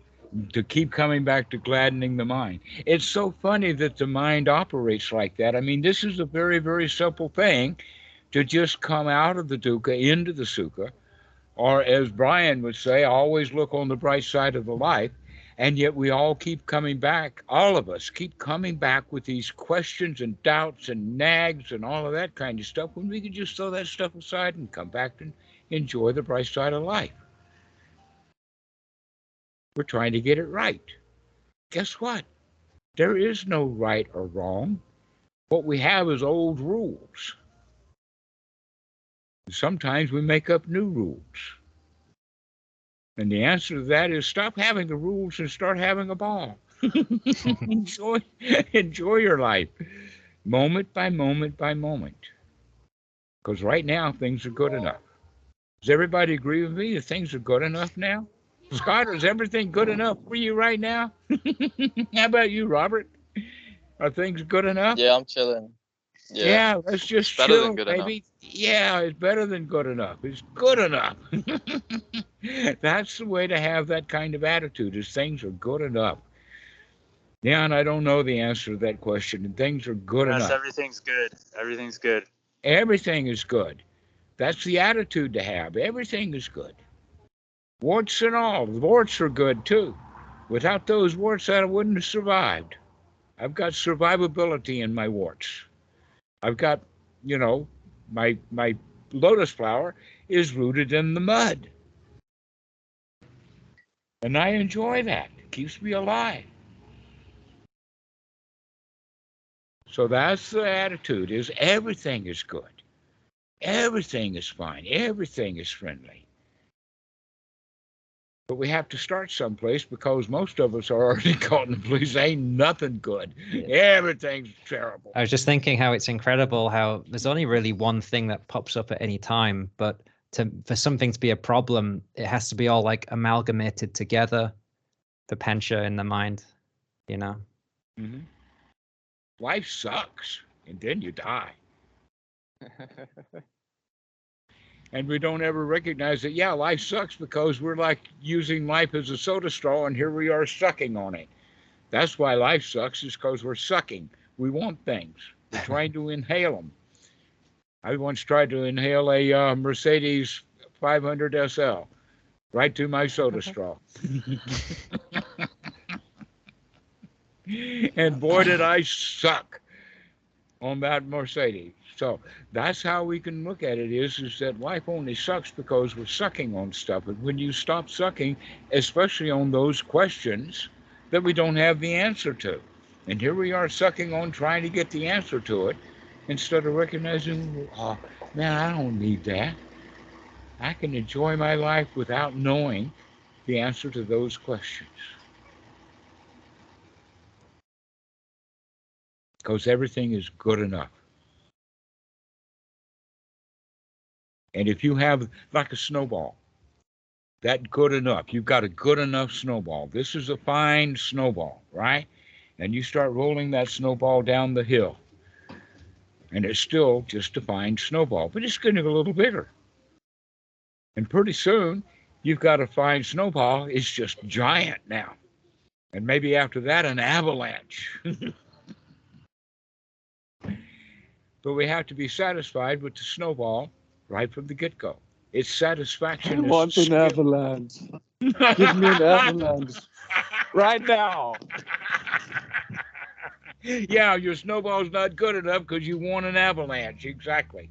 to keep coming back to gladdening the mind. It's so funny that the mind operates like that. I mean, this is a very, very simple thing, to just come out of the dukkha into the sukha, or as Brian would say, always look on the bright side of the life. And yet we all keep coming back, all of us keep coming back with these questions and doubts and nags and all of that kind of stuff, when we could just throw that stuff aside and come back and enjoy the bright side of life. We're trying to get it right. Guess what? There is no right or wrong. What we have is old rules. Sometimes we make up new rules. And the answer to that is stop having the rules and start having a ball. enjoy your life, moment by moment by moment. Because right now, things are good enough. Does everybody agree with me that things are good enough now? Scott, is everything good enough for you right now? How about you, Robert? Are things good enough? Yeah, I'm chilling. Yeah, let's just better than chill, good baby. Yeah, it's better than good enough. It's good enough. That's the way to have that kind of attitude, is things are good enough. Yeah, and I don't know the answer to that question, and things are good Yes, enough. everything's good. Everything's good. Everything is good. That's the attitude to have. Everything is good. Warts and all. The warts are good too. Without those warts, I wouldn't have survived. I've got survivability in my warts. I've got, you know, my lotus flower is rooted in the mud. And I enjoy that. It keeps me alive. So that's the attitude, is everything is good. Everything is fine. Everything is friendly. But we have to start someplace, because most of us are already caught in the place. Ain't nothing good. Everything's terrible. I was just thinking how it's incredible how there's only really one thing that pops up at any time, but for something to be a problem, it has to be all like amalgamated together, the pancha in the mind, you know. Mm-hmm. Life sucks, and then you die. And we don't ever recognize that, yeah, life sucks, because we're like using life as a soda straw, and here we are sucking on it. That's why life sucks, is because we're sucking. We want things. We're trying to inhale them. I once tried to inhale a Mercedes 500 SL right to my soda straw. And boy, did I suck on that Mercedes. So that's how we can look at it, is that life only sucks because we're sucking on stuff. And when you stop sucking, especially on those questions that we don't have the answer to, and here we are sucking on trying to get the answer to it, instead of recognizing, oh, man, I don't need that. I can enjoy my life without knowing the answer to those questions. Because everything is good enough. And if you have, like a snowball, that good enough, you've got a good enough snowball. This is a fine snowball, right? And you start rolling that snowball down the hill. And it's still just a fine snowball, but it's getting a little bigger. And pretty soon, you've got a fine snowball. It's just giant now. And maybe after that, an avalanche. But we have to be satisfied with the snowball right from the get-go. Its satisfaction I is want an avalanche. Give me an avalanche right now. Yeah, your snowball's not good enough because you want an avalanche. Exactly.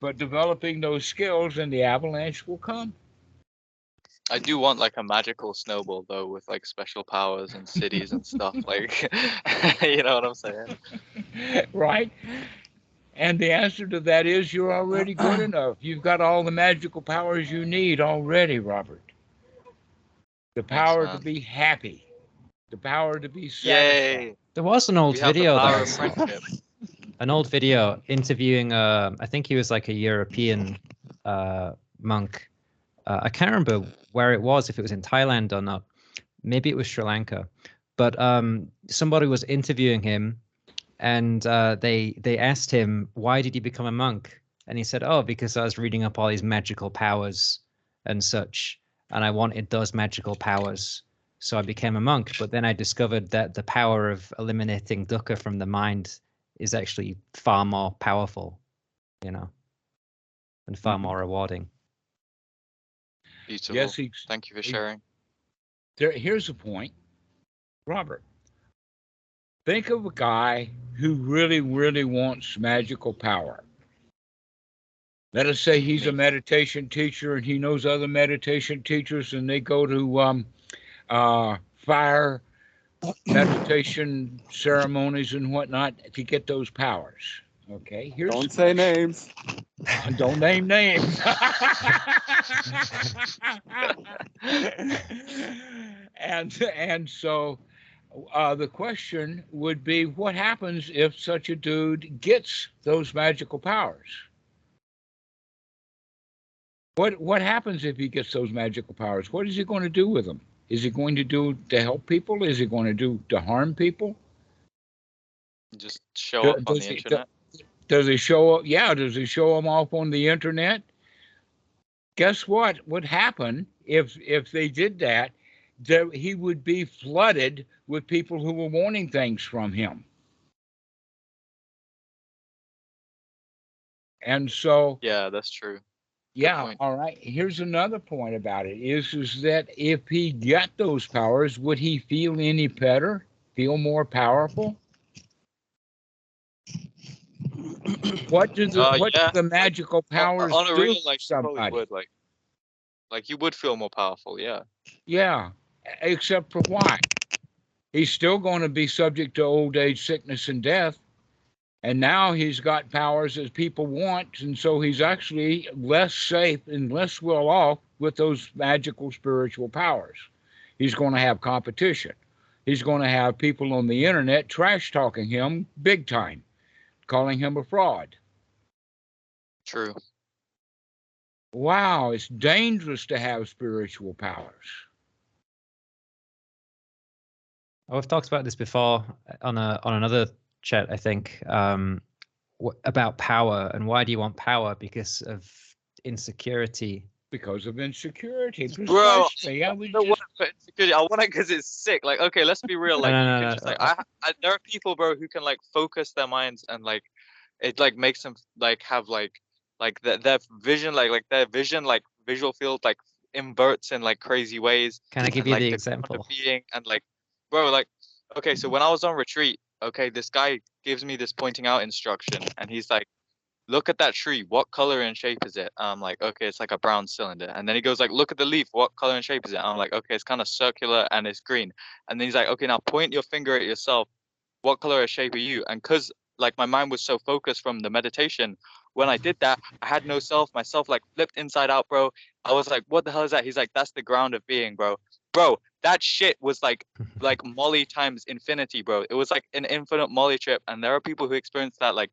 But developing those skills, and the avalanche will come. I do want like a magical snowball though, with like special powers and cities and stuff. Like, you know what I'm saying? Right? And the answer to that is, you're already good enough. You've got all the magical powers you need already, Robert. The power to be happy. The power to be satisfied. Yay! There was an old We have the video power that I of saw. friendship. An old video interviewing I think he was like a European monk. I can't remember where it was, if it was in Thailand or not. Maybe it was Sri Lanka. But somebody was interviewing him, and they asked him, why did he become a monk? And he said, oh, because I was reading up all these magical powers and such, and I wanted those magical powers. So I became a monk. But then I discovered that the power of eliminating dukkha from the mind is actually far more powerful, you know, and far more rewarding. Beautiful. Yes, Thank you for sharing. Here's a point. Robert, think of a guy who really, really wants magical power. Let us say he's a meditation teacher, and he knows other meditation teachers, and they go to fire meditation ceremonies and whatnot to get those powers. Okay, Don't say names. Don't name names. and so the question would be, what happens if such a dude gets those magical powers? What happens if he gets those magical powers? What is he going to do with them? Is he going to do to help people? Is he going to do to harm people? Just show up on the internet. Does he show up? Yeah, does he show them off on the internet? Guess what would happen if they did that? He would be flooded with people who were wanting things from him. And so, yeah, that's true. Yeah, all right. Here's another point about it is that if he got those powers, would he feel any better? Feel more powerful? What do the magical powers on a do real, to like, somebody? probably would, like you would feel more powerful, yeah. Yeah, except for what? He's still going to be subject to old age, sickness, and death. And now he's got powers as people want, and so he's actually less safe and less well off with those magical spiritual powers. He's going to have competition. He's going to have people on the internet trash talking him big time, calling him a fraud. True. Wow, it's dangerous to have spiritual powers. We've talked about this before on another chat, I think, about power and why do you want power? Because of insecurity. Because of insecurity, bro. Precisely. I want it because it's sick. Like, okay, let's be real. Like, you can just like, there are people, bro, who can like focus their minds and like, it like makes them like have like their vision, like their vision, like visual field, like inverts in like crazy ways. Can I give you like, the example? Being and like, bro, like, okay, so when I was on retreat, okay, this guy gives me this pointing out instruction, and he's like, look at that tree. What color and shape is it? I'm like, okay, it's like a brown cylinder. And then he goes like, look at the leaf. What color and shape is it? I'm like, okay, it's kind of circular and it's green. And then he's like, okay, now point your finger at yourself. What color or shape are you? And because like my mind was so focused from the meditation, when I did that, I had no self. Myself like flipped inside out, bro. I was like, what the hell is that? He's like, that's the ground of being, bro. Bro, that shit was like Molly times infinity, bro. It was like an infinite Molly trip, and there are people who experience that like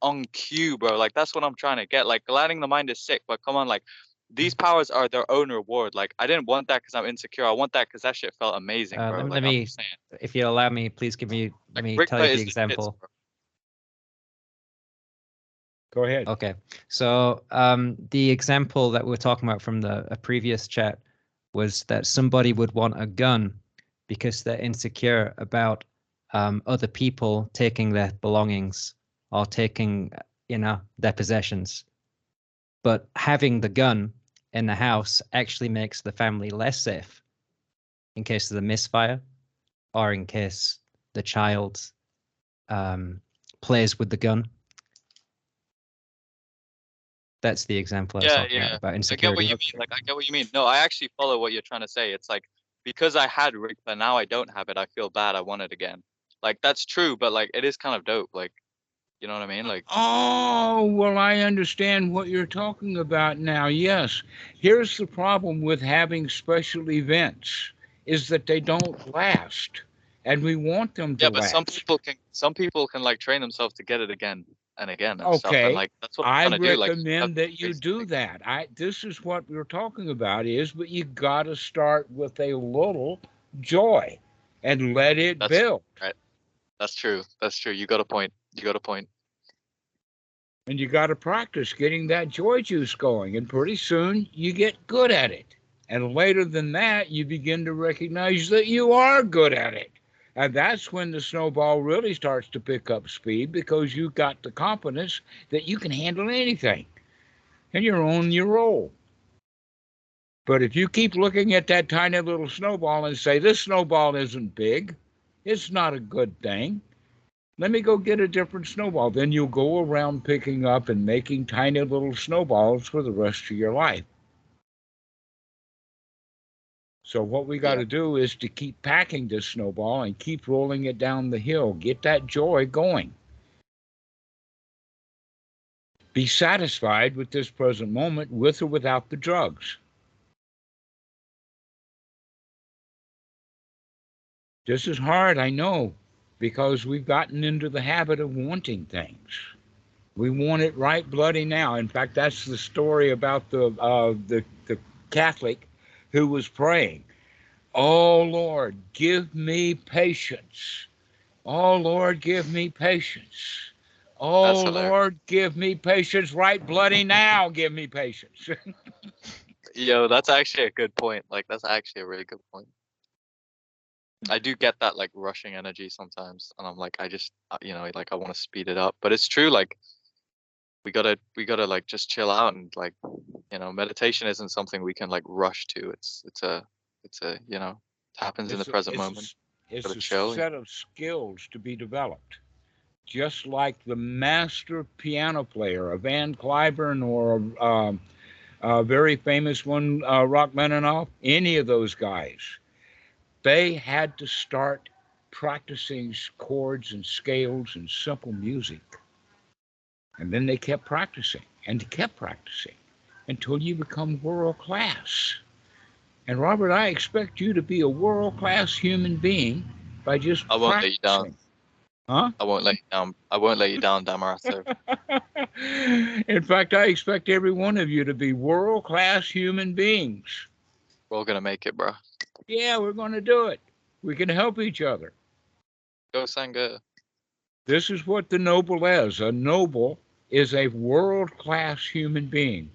on cue, bro. Like that's what I'm trying to get. Like gliding the mind is sick, but come on, like these powers are their own reward. Like I didn't want that because I'm insecure. I want that because that shit felt amazing, bro. Let me, if you allow me, please give me. Let me tell you the example. Go ahead. Okay, so the example that we were talking about from a previous chat was that somebody would want a gun because they're insecure about other people taking their belongings or taking, their possessions. But having the gun in the house actually makes the family less safe in case of the misfire or in case the child plays with the gun. That's the example I was talking about insecurity. I get what you mean. Like, I get what you mean. No, I actually follow what you're trying to say. It's like, because I had Rick, but now I don't have it, I feel bad. I want it again. Like, that's true, but like, it is kind of dope. Like, you know what I mean? Like, oh, well, I understand what you're talking about now. Yes. Here's the problem with having special events is that they don't last, and we want them to last. Yeah, but some people can like train themselves to get it again and again and stuff. Okay, and like that's what I'm I trying to do. Like, recommend that you do that. This is what we're talking about but you got to start with a little joy and let it build. Right. That's true. That's true. You got a point. And you got to practice getting that joy juice going, and pretty soon you get good at it. And later than that, you begin to recognize that you are good at it. And that's when the snowball really starts to pick up speed, because you've got the confidence that you can handle anything and you're on your roll. But if you keep looking at that tiny little snowball and say, this snowball isn't big, it's not a good thing, let me go get a different snowball, then you'll go around picking up and making tiny little snowballs for the rest of your life. So what we got to do is to keep packing this snowball and keep rolling it down the hill. Get that joy going. Be satisfied with this present moment, with or without the drugs. This is hard, I know, because we've gotten into the habit of wanting things. We want it right bloody now. In fact, that's the story about the Catholic who was praying, oh, Lord, give me patience Oh, Lord, give me patience. Oh, That's hilarious. Lord, give me patience right bloody now. Give me patience. Yo, that's actually a good point. Like, that's actually a really good point. I do get that like rushing energy sometimes, and I'm like, I just, like I want to speed it up. But it's true, like we gotta like just chill out and like, meditation isn't something we can like rush to. It's a it happens in the It's a, present it's moment. a, it's Gotta a chill. set of skills to be developed. Just like the master piano player, a Van Cliburn or a very famous one, Rachmaninoff, any of those guys, they had to start practicing chords and scales and simple music. And then they kept practicing and kept practicing until you become world class. And Robert, I expect you to be a world class human being by just I won't let you down. practicing. Huh? I won't let you down. I won't let you down, Dhammarato. In fact, I expect every one of you to be world class human beings. We're all gonna make it, bro. Yeah, we're going to do it. We can help each other. Go Sangha. This is what the noble is. A noble is a world class human being.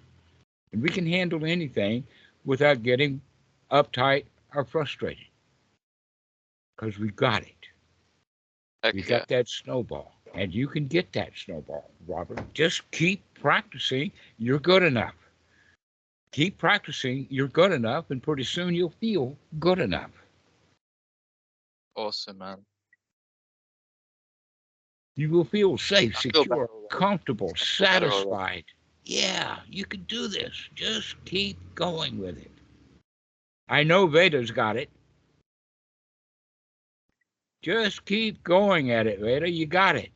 And we can handle anything without getting uptight or frustrated because we got it. Heck We yeah. got that snowball. And you can get that snowball, Robert. Just keep practicing. You're good enough. Keep practicing. You're good enough. And pretty soon you'll feel good enough. Awesome, man. You will feel safe, I feel better secure, already. comfortable, I feel better already. satisfied. Yeah, you can do this. Just keep going with it. I know Veda's got it. Just keep going at it, Veda. You got it.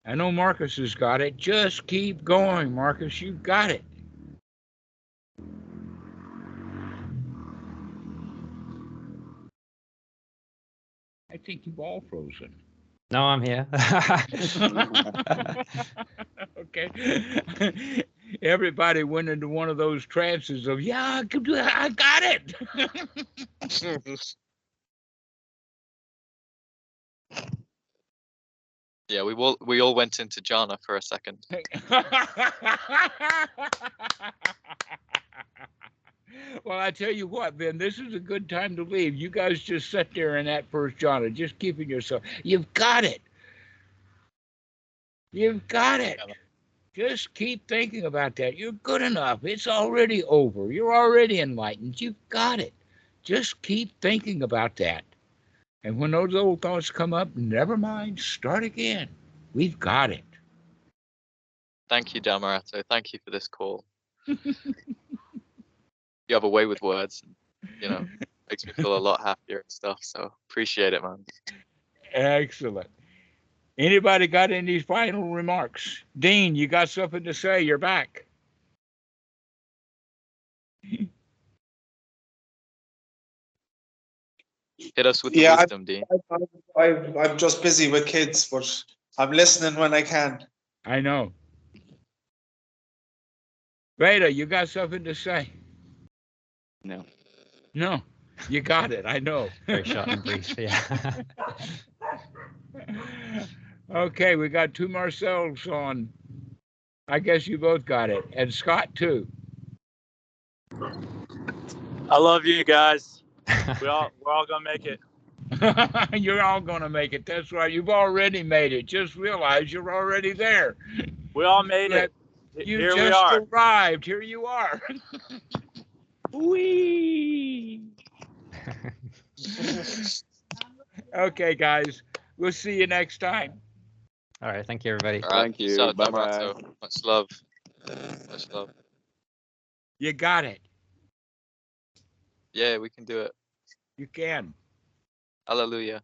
I know Marcus has got it. Just keep going, Marcus. You got it. I think you've all frozen. No, I'm here. Okay. Everybody went into one of those trances of, yeah, I got it. Yeah, we all went into jhana for a second. Well, I tell you what, Ben, this is a good time to leave. You guys just sit there in that first jhana, just keeping yourself. You've got it. You've got it. Just keep thinking about that. You're good enough. It's already over. You're already enlightened. You've got it. Just keep thinking about that. And when those old thoughts come up, never mind, start again. We've got it. Thank you, Dhammarato. Thank you for this call. You have a way with words, makes me feel a lot happier and stuff. So appreciate it, man. Excellent. Anybody got any final remarks? Dean, you got something to say? You're back. Hit us with the Yeah, wisdom, Dean. I'm just busy with kids, but I'm listening when I can. I know. Veda, you got something to say? No. No, you got it. I know. Very short and brief. Yeah. Okay, we got two Marcel's on. I guess you both got it, and Scott too. I love you guys. We're all gonna make it. You're all gonna make it. That's right. You've already made it. Just realize you're already there. We all made it. You Here just we are. arrived. Here you are. Whee! Okay, guys. We'll see you next time. All right. Thank you, everybody. All right, Thank peace you. out, Bye Dhammarato. bye. Much love. Much love. You got it. Yeah, we can do it. You can. Hallelujah.